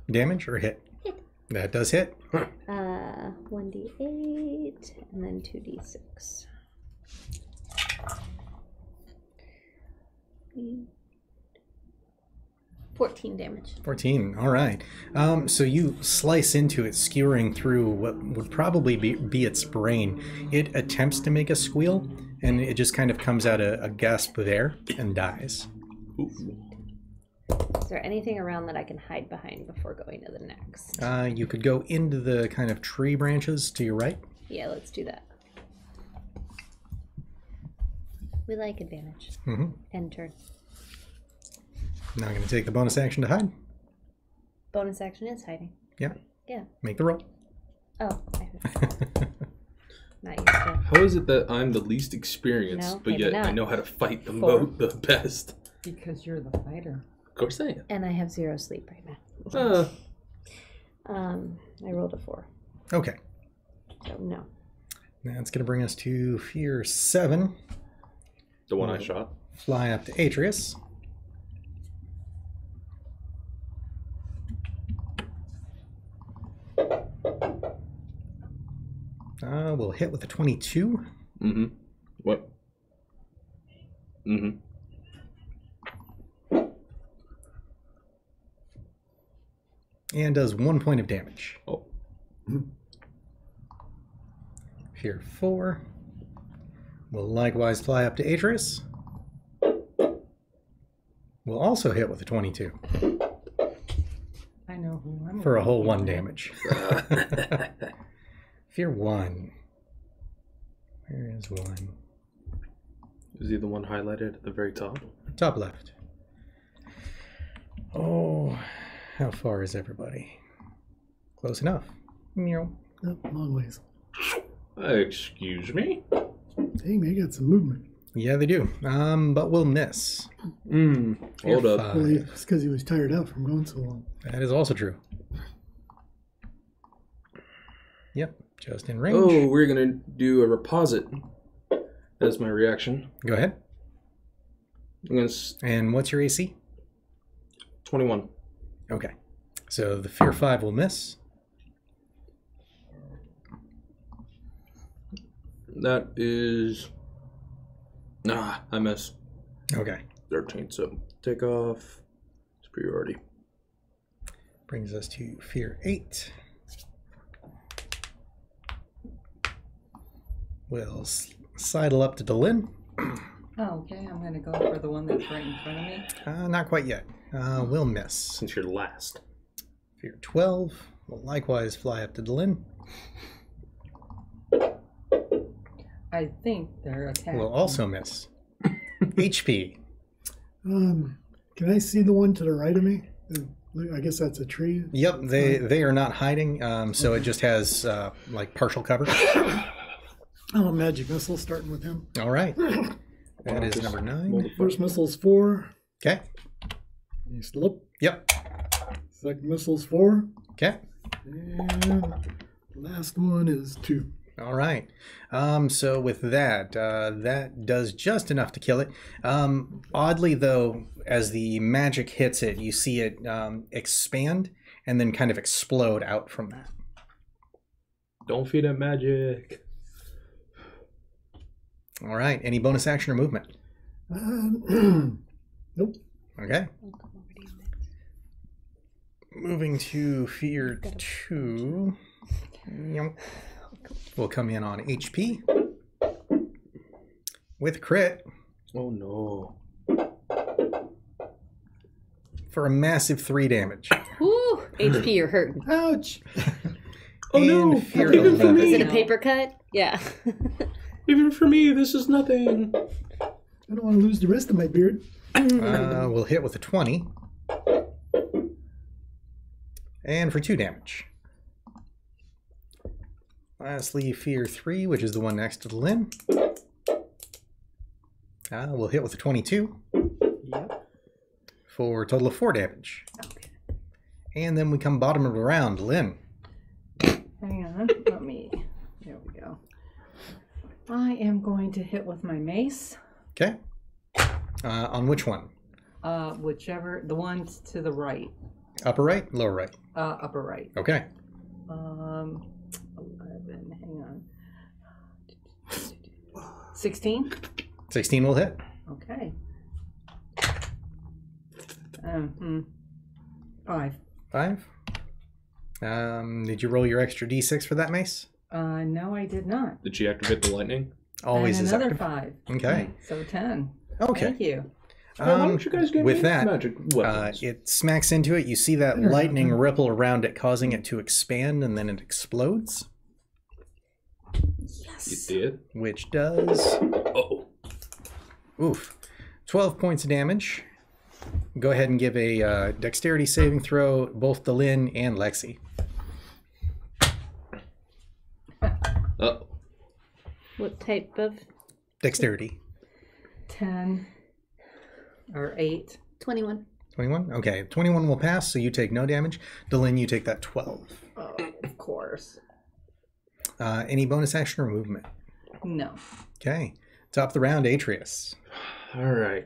Damage or hit? Hit. That does hit. 1d8 and then 2d6. 14 damage. 14. All right. So you slice into it, skewering through what would probably be its brain. It attempts to make a squeal, and it just kind of comes out a gasp of air and dies. Ooh. Is there anything around that I can hide behind before going to the next? You could go into the kind of tree branches to your right. Yeah, let's do that. We like advantage. Mm-hmm. End turn. Now I'm going to take the bonus action to hide. Bonus action is hiding. Yeah. Yeah. Make the roll. Oh. Not used to. How is it that I'm the least experienced, No, but maybe yet not. I know how to fight them 4. both the best? Because you're the fighter. Of course I am. And I have 0 sleep right now. I rolled a 4. Okay. So no. That's going to bring us to Fear 7. The one I shot. Fly up to Atreus. We'll hit with a 22. Mm-hmm. What? Mm-hmm. and does 1 point of damage. Oh. Fear 4 will likewise fly up to Atreus. Will also hit with a 22 I know who I'm for a whole looking 1 at. damage. Fear 1. Where is 1? Is he the one highlighted at the very top? Top left. Oh, how far is everybody? Close enough. Meow. Nope, long ways. Excuse me? Dang, they got some movement. Yeah, they do. But we'll miss. Hold Fear up. 5. Well, it's because he was tired out from going so long. That is also true. Yep, just in range. Oh, we're gonna do a reposit. That's my reaction. Go ahead. I'm gonna And what's your AC? 21. Okay. So the Fear 5 will miss. That is. Nah, I miss. Okay. 13. So take off superiority. Brings us to Fear 8. We'll sidle up to Delin. Oh, okay. I'm going to go for the one that's right in front of me. Not quite yet. We'll miss. Since you're last. Fear 12 will likewise fly up to Delin. I think they're attacking. Will also miss. HP. Can I see the one to the right of me? I guess that's a tree. Yep, they are not hiding, so it just has like partial cover. Oh, magic missile starting with him. All right. That is number 9. First missile's 4. Okay. You slip. Yep. Second missile's 4. Okay. And last one is 2. All right. So with that, that does just enough to kill it. Oddly, though, as the magic hits it, you see it expand and then kind of explode out from that. Don't feed it magic. All right. Any bonus action or movement? Nope. Okay. Moving to Fear 2. Yep. We'll come in on HP with crit Oh no. for a massive 3 damage. Woo! HP, you're hurting. Ouch. Oh no! And Fear Even for 11. Is me! it a paper cut? Yeah. Even for me, this is nothing. I don't want to lose the rest of my beard. We'll hit with a 20. And for 2 damage. Lastly, Fear 3, which is the one next to the Lin. We'll hit with a 22. Yep. For a total of 4 damage. Okay. And then we come bottom of the round. Lin. Hang on. Let me. There we go. I am going to hit with my mace. Okay. On which one? Whichever. The ones to the right. Upper right? Lower right? Upper right. Okay. 11. Hang on. 16. 16 will hit. Okay. 5. 5. Did you roll your extra d6 for that mace? No, I did not. Did she activate the lightning? Always and is another active. 5. Okay. So 10. Okay. Thank you. Why don't you guys get with me that, magic weapons? it smacks into it. You see that lightning ripple around it, causing it to expand, and then it explodes, You did? which does Uh-oh. 12 points of damage. Go ahead and give a dexterity saving throw, both to Lynn and Lexi. Uh-oh. What type of? Dexterity. 10 or 8. 21. 21? Okay, 21 will pass, so you take no damage. Delin, you take that 12. Oh, of course. Any bonus action or movement? No. Okay. Top of the round, Atreus. All right.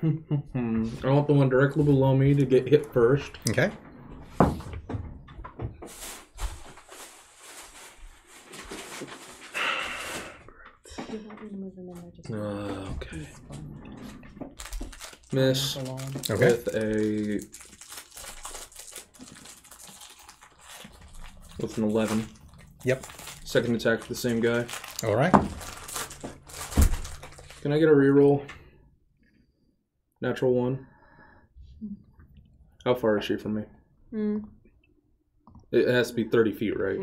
I want the one directly below me to get hit first. Okay. Okay. Miss Okay. with a with an 11. Yep. Second attack for the same guy. All right. Can I get a reroll? Natural 1. How far is she from me? It has to be 30 feet, right?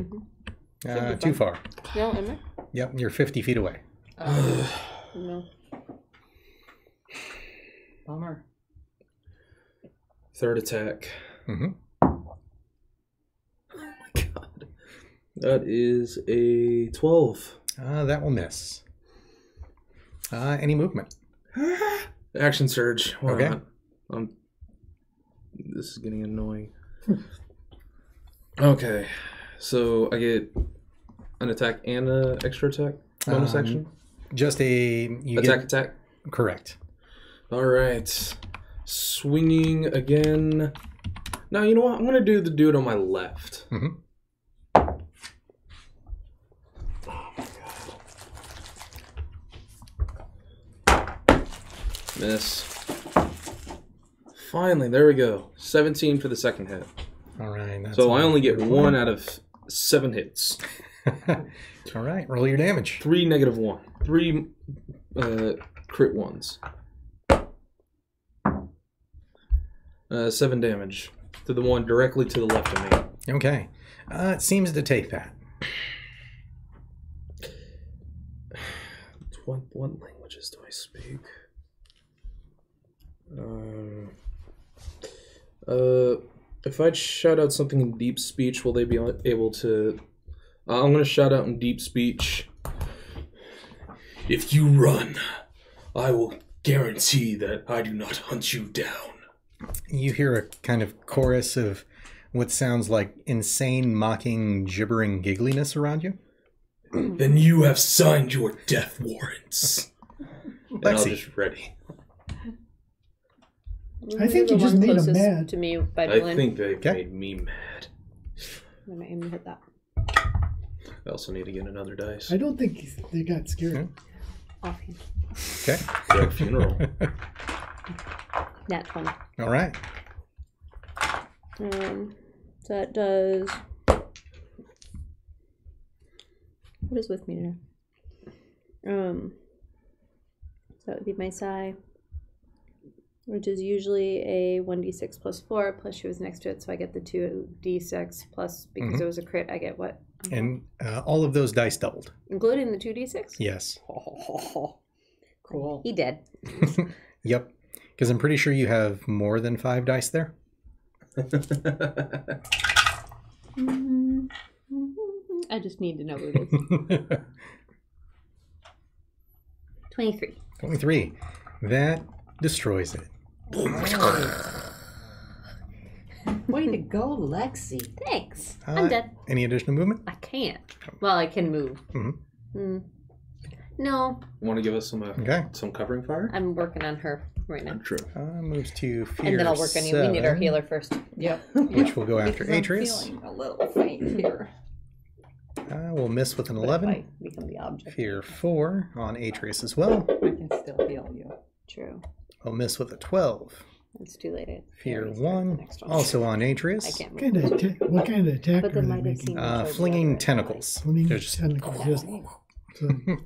Too far. No, am I? Yep, you're 50 feet away. No. Bummer. Third attack. Mm-hmm. Oh my god. That is a 12. That will miss. Any movement? Action surge. Why Okay. not? This is getting annoying. Okay. So I get an attack and an extra attack? Bonus action? Just a... Attack. Correct. Alright. Swinging again. Now, you know what? I'm going to do the dude on my left. Mm-hmm. Miss. Finally, there we go. 17 for the second hit. All right. That's So I all. only get 1 out of 7 hits. All right. Roll your damage. 3 -1. 3 crit ones. 7 damage to the one directly to the left of me. Okay. It seems to take that. What languages do I speak? If I shout out something in deep speech, will they be able to... I'm going to shout out in deep speech. If you run, I will guarantee that I do not hunt you down. You hear a kind of chorus of what sounds like insane, mocking, gibbering giggliness around you. Then you have signed your death warrants. And I'm Lexi. just ready. I think you just made him mad. To me by I Dylan. think they've Okay. made me mad. I'm gonna aim to hit that. I also need to get another dice. I don't think they got scared. Offhand. Okay. Their funeral. Nat 20. All right. So that does. What is with me today? So that would be my psi, which is usually a 1d6 plus 4, plus she was next to it, so I get the 2d6 plus, because it was a crit, I get what? And all of those dice doubled. Including the 2d6? Yes. Cool. He did. Yep. Because I'm pretty sure you have more than 5 dice there. I just need to know what it is. 23. 23. That destroys it. Way to go, Lexi. Thanks. I'm dead. Any additional movement? I can't. Well, I can move. No, Want to give us some Okay. some covering fire? I'm working on her right now. True. Moves to fear And then I'll work on you. We need our 7, healer first. Yep. which will go after Because I'm Atreus. feeling a little faint here. We'll miss with an But if 11. I become the object. Fear 4 on Atreus as well. I can still heal you. True. We'll miss with a 12. It's too late. Fear Already started 1, the next one. also on I Atreus. can't What move. kind of attack But are then they might have making? seen towards the Flinging other tentacles. Swimming They're just- tentacles, just so,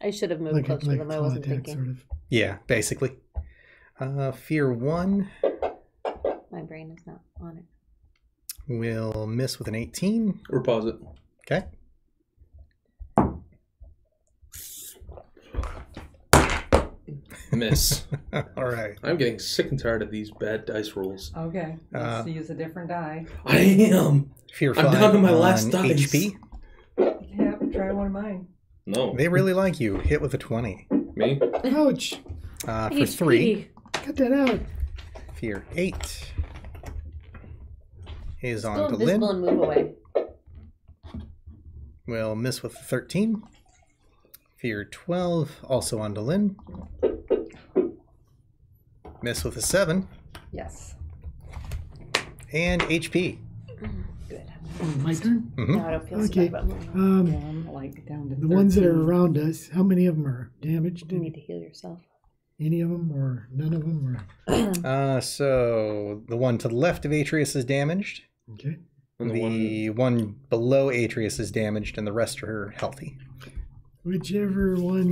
I should have moved like closer to them. I claw wasn't attack, thinking. sort of. Yeah, basically. Fear 1 My brain is not on it. will miss with an 18. Or pause it. Okay. Miss. All right. I'm getting sick and tired of these bad dice rolls. Okay. Let's use a different die. I am. Fear I'm 5 down to my on last dice. HP. Yeah, try one of mine. No. They really like you. Hit with a 20. Me? Ouch! For 3, Cut that out. Fear 8 is Go on to invisible Lynn. and move away. Will miss with a 13. Fear 12, also on to Lynn. Miss with a 7. Yes. And HP. Good. My turn. Mhm. Now I don't feel so Okay. bad about moving. Yeah, I'm like down to The ones that are 13. around us, how many of them are damaged? You need to heal yourself. Any of them or none of them? Or So the one to the left of Atreus is damaged. okay, And The one below Atreus is damaged, and the rest are healthy. Whichever one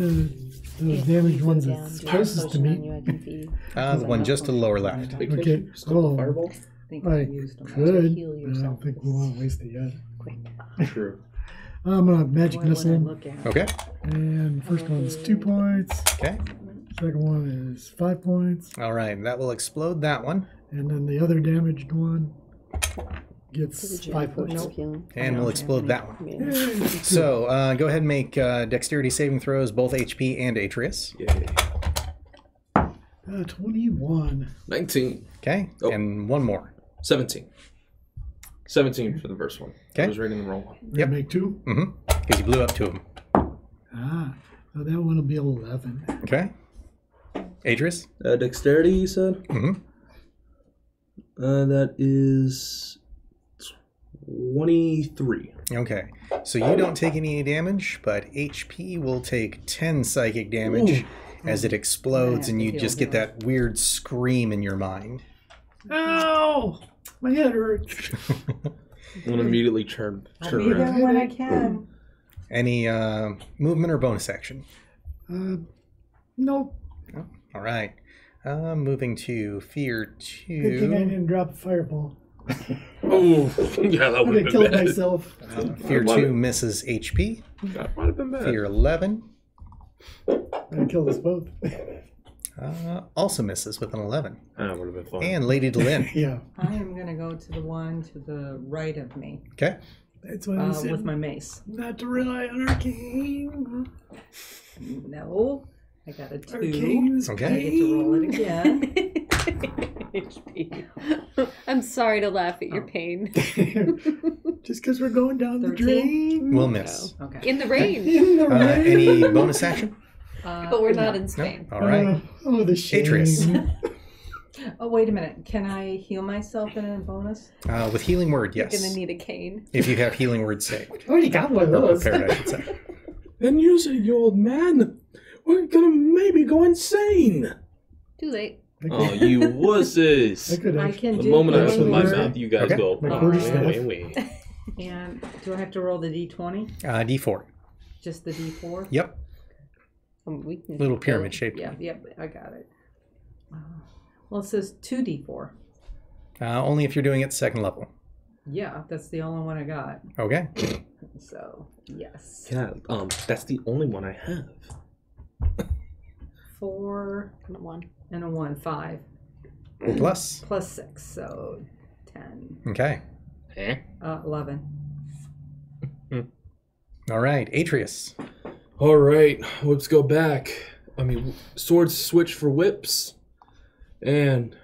the damaged ones is closest to me. The one just to the lower left. Wait, Okay. can't you stop the fireball? I think I I used them. could, heal but I yourself don't think we want to waste it yet. True. I'm gonna magic What would I missile, look at? Okay. and the first one's 2 points. Okay. Second one is 5 points, All right. That will explode that one. and then the other damaged one gets 5 points. And we'll explode that one. So go ahead and make dexterity saving throws, both HP and Atreus. Yay. 21. 19. Okay. Oh. And one more. 17. 17 for the first one. Okay. I was reading the roll. Yep. Make 2. Mm-hmm. Because you blew up to him. So that one will be 11. Okay. Atreus? Dexterity, you said? Mm-hmm. That is 23. Okay. So you don't take any damage, but HP will take 10 psychic damage as it explodes, and you just get that weird scream in your mind. Ow! My head hurts. I'm going to immediately turn I'll be around. there when I can. Any movement or bonus action? Nope. Oh, all right. Moving to Fear Good thing I 2. didn't drop a fireball. Oh, yeah, that I would would have have killed been bad. myself. Fear 2 misses HP. That might have been bad. Fear 11 I killed us both. also misses with an 11. That would have been fun. And Lady Delin. Yeah. I am going to go to the one to the right of me Okay. That's why I said with my mace. not to rely on arcane. No, I got a 2. Arcane is Okay. I get to roll it again. HP. I'm sorry to laugh at your pain. Just because we're going down the 13? drain. We'll miss. Okay. In the rain. In the rain. Any bonus action? But we're not in No. Spain. All right. Oh, the shame. Atreus. Oh, wait a minute. Can I heal myself in a bonus? With Healing Word, You're yes. gonna need a cane. If you have Healing Word saved. I already got one of Or those. prepared, I should say. Then use it, you old man. We're going to maybe go insane. Too late. Oh, you wusses. I could I actually. can The do moment I healing open my word. mouth, you guys Okay. go. My "Oh, quarterstaff." wait. And do I have to roll the d20? D4. Just the d4? Yep. We can Little pyramid shaped Yeah, one. yep, I got it. Well, it says 2d4. Only if you're doing it second level. Yeah, that's the only one I got. Okay. So, yes. Yeah, that's the only one I have. 4 one. and a 1, 5. Plus. Plus 6, so 10. Okay. 11. All right. Atreus. All right, whips go back. Swords switch for whips. And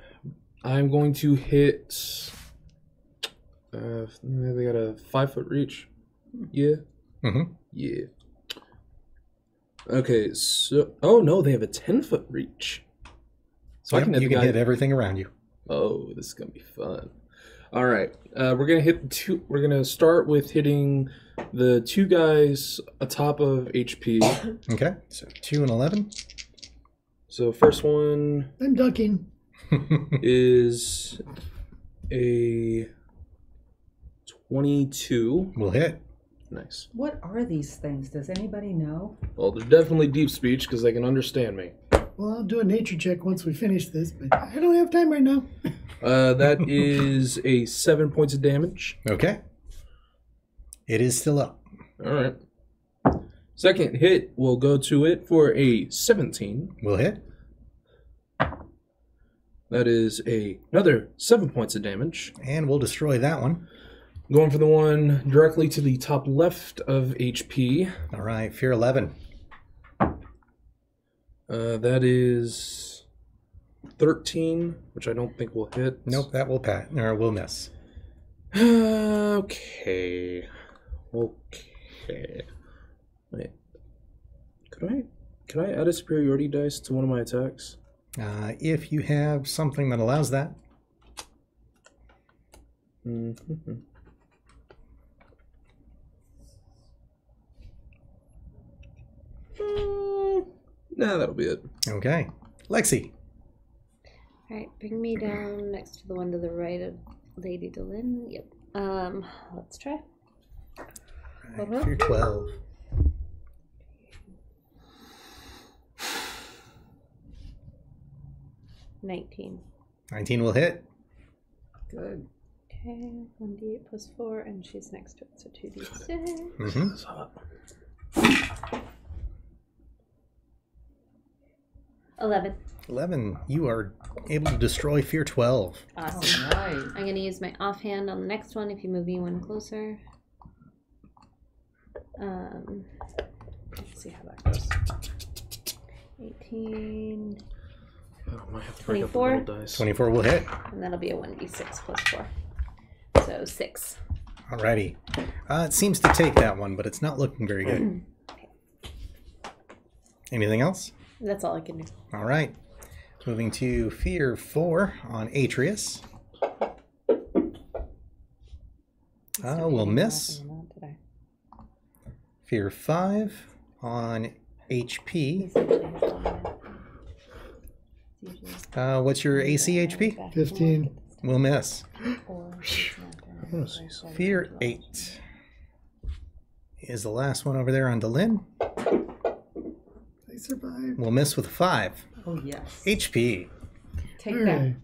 I'm going to hit... they got a 5-foot reach. Yeah. Mm-hmm. Yeah. Okay, so... Oh, no, they have a 10-foot reach. So I can hit you the can guy... hit everything around you. Oh, this is going to be fun. All right, we're going to hit the two... We're going to start with hitting the two guys atop of HP. Okay. So 2 and 11. So first one I'm ducking. is a 22. We'll hit. Nice. What are these things? Does anybody know? Well, they're definitely deep speech because they can understand me. Well, I'll do a nature check once we finish this, but I don't have time right now. That is a 7 points of damage. Okay. It is still up. All right. Second hit will go to it for a 17. We'll hit. That is another 7 points of damage. And we'll destroy that one. Going for the one directly to the top left of HP. All right. Fear 11. That is 13, which I don't think will hit. Nope. That will pat or will miss. Okay. Wait. Could I add a superiority dice to one of my attacks? If you have something that allows that. Mm-hmm. Nah, that'll be it. Okay. Lexi. Alright, bring me down next to the one to the right of Lady Delin. Yep. Let's try. Right, fear 12. $19. 19 will hit. Good. Okay, 1d8 plus 4, and she's next to it, so 2d6. Mm-hmm. It's hot. 11. 11. You are able to destroy fear 12. Awesome. All right. I'm going to use my offhand on the next one if you move me one closer. Let's see how that goes. 18, I might have to break up the 24. little dice. 24 will hit. and that'll be a 1d6 plus 4. So 6. Alrighty. It seems to take that one, but it's not looking very good. Anything else? That's all I can do. All right. Moving to fear 4 on Atreus. We'll miss. Fear 5 on HP. What's your AC HP? 15. We'll miss. Fear 8 is the last one over there on Delin. I survived. We'll miss with a 5. Oh, yes. HP. Take All that. right.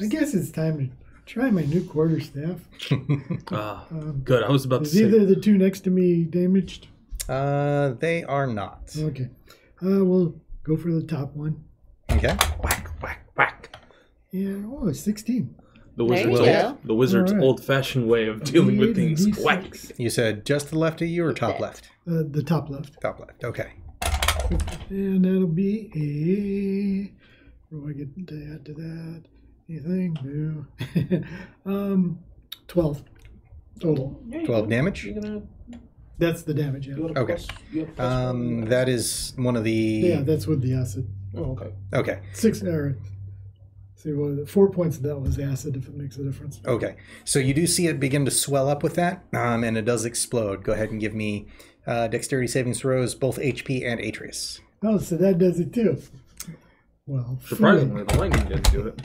I guess it's time to try my new quarterstaff. Good. I was about to Is say. either of the two next to me damaged? They are not. Okay. We'll go for the top one. Okay. Whack, whack, whack. Yeah, oh, 16. The There wizard's, you go. the wizard's All right. old-fashioned way of dealing with D8 and things. D6. Whack. You said just the left of you or top left? The top left. Top left. Okay. And that'll be a... What do I get to add to that? Anything? No. 12 total. 12 damage. You're gonna, That's the damage, yeah. you got a Okay. plus- you got a plus one. That is one of the... Yeah, that's with the acid. Oh, okay. Okay. 6, see, well, 4 points of that was acid, if it makes a difference. Okay. So you do see it begin to swell up with that, and it does explode. Go ahead and give me dexterity saving throws, both HP and Atreus. Oh, so that does it too. Well, Surprisingly, the lightning didn't do it.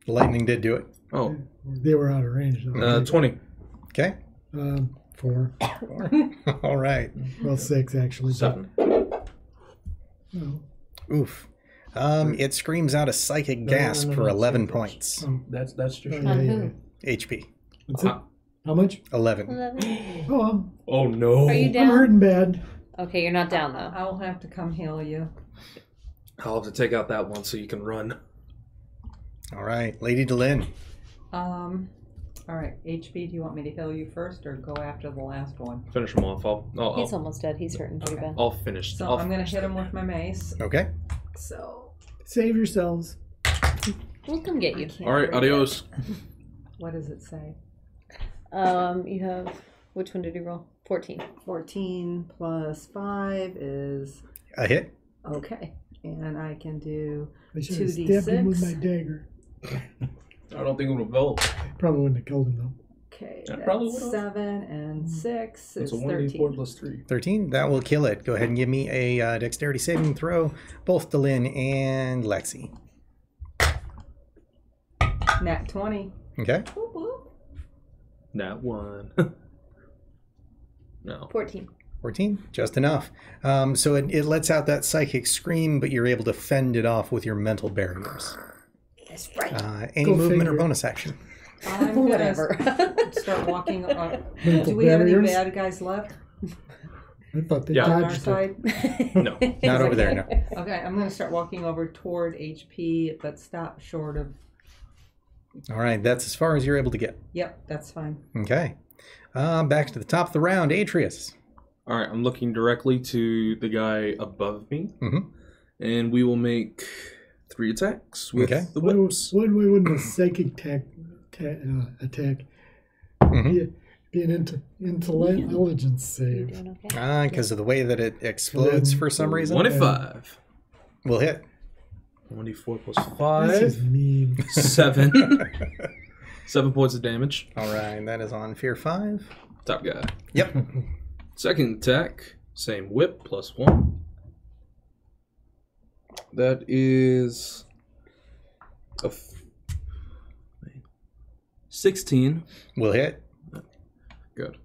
The lightning did do it. Oh, they were out of range. Though. 20. Okay. 4. All right. Well, 6 actually. but- 7. No. Oof. It screams out a psychic gasp for 11 points. That's just. Oh, On yeah, who? yeah. HP. What's it? How much? 11. 11. Oh, Oh no. Are you I'm down? hurting bad. Okay, you're not down though. I'll have to come heal you. I'll have to take out that one so you can run. All right. Lady Delin. All right. HP, do you want me to heal you first or go after the last one? Finish him off. He's almost dead. He's hurting pretty bad. I'll finish. So I'll I'm going to finish hit that him with one. my mace. Okay. So Save yourselves. We'll come get you. All right, adios. what does it say? You have, which one did you roll? 14. 14 plus 5 is A hit. okay. And I can do I should have stabbed him with 2d6. my dagger. I don't think it would have developed. Probably wouldn't have killed him though. Okay, That probably that's would've. 7 and 6 It's is a 13. 1d4 plus 3. 13. That will kill it. Go ahead and give me a dexterity saving throw, both Delin and Lexi. Nat 20. Okay. Whoop, whoop. That one. No. 14. 14. Just enough. So it lets out that psychic scream, but you're able to fend it off with your mental barriers. That's right. Any Go movement or figure. bonus action? I'm going Whatever. to start walking. Mental Do we have any barriers? bad guys left I thought they Yeah. on our dodged it. side? No. Not over there, no. Okay, I'm going to start walking over toward HP, but stop short of. All right. That's as far as you're able to get. Yep, that's fine. Okay. Back to the top of the round. Atreus. All right, I'm looking directly to the guy above me, Mhm. and we will make 3 attacks with Okay. the Why whips. wouldn't a psychic attack Mhm. be an intelligence You save? doing okay? Because of the way that it explodes for some reason. 25. Will hit. 1d4 plus This is 5. mean. 7. 7 points of damage. All right. That is on Fear 5. Top guy. Yep. Second attack, same whip, plus 1. That is a 16. Will hit. Good.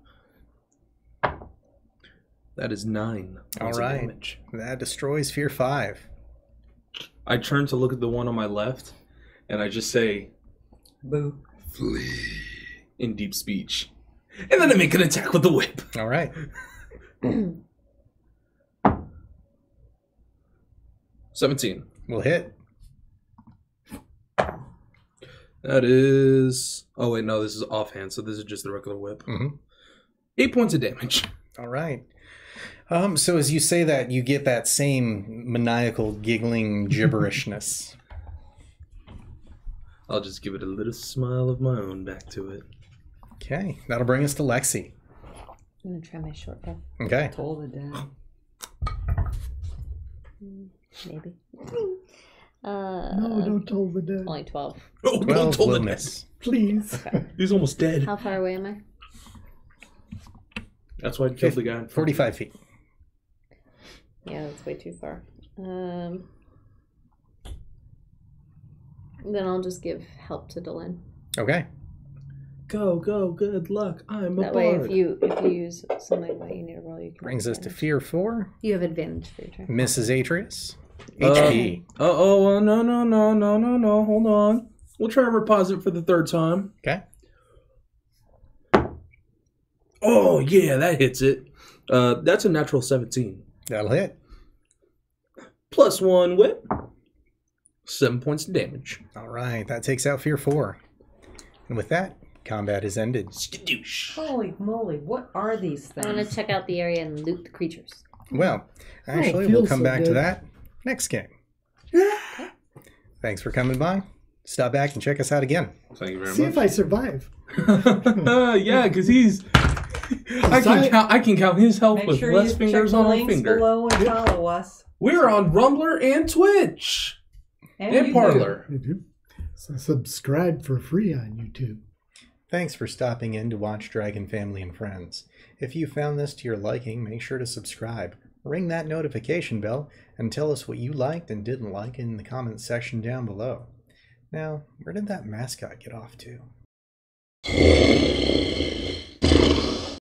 That is 9 All points of right. damage. That destroys Fear 5. I turn to look at the one on my left, and I just say, Boo. "Flee," in deep speech. And then I make an attack with the whip. All right. 17. We'll hit. That is... Oh, wait, no, this is offhand, so this is just the regular whip. Mm-hmm. 8 points of damage. All right. So as you say that, you get that same maniacal giggling gibberishness. I'll just give it a little smile of my own back to it. Okay. That'll bring us to Lexi. I'm gonna try my short bow. Okay. Told it down. Maybe. No, don't toll the dead. Only 12. Oh, don't 12 tell will him miss. Please. He's almost dead. How far away am I? That's why I killed the guy. 45 feet. Yeah, that's way too far. Then I'll just give help to Dylan. Okay. Go, good luck. I'm a That way, bard. if you use something that you need to roll, you can. Brings us to advantage. Fear 4. You have advantage for your turn. Mrs. Atreus. HP. No. Hold on. We'll try and repause it for the third time. Okay. Oh, yeah, that hits it. That's a natural 17. That'll hit. Plus 1 whip. 7 points of damage. All right. That takes out Fear 4. And with that, combat is ended. Skadoosh. Holy moly, what are these I want to things? check out the area and loot the creatures. Well, actually, feels we'll come so back to good. that next game. Thanks for coming by. Stop back and check us out again. Thank you very See much. if I survive. Yeah, because he's... I can count his health Make with sure less you fingers check the on a links finger. below and follow us. We're on Rumbler and Twitch. And YouTube. Parlor. So subscribe for free on YouTube. Thanks for stopping in to watch Dragon Family and Friends. If you found this to your liking, make sure to subscribe. Ring that notification bell and tell us what you liked and didn't like in the comments section down below. Now, where did that mascot get off to?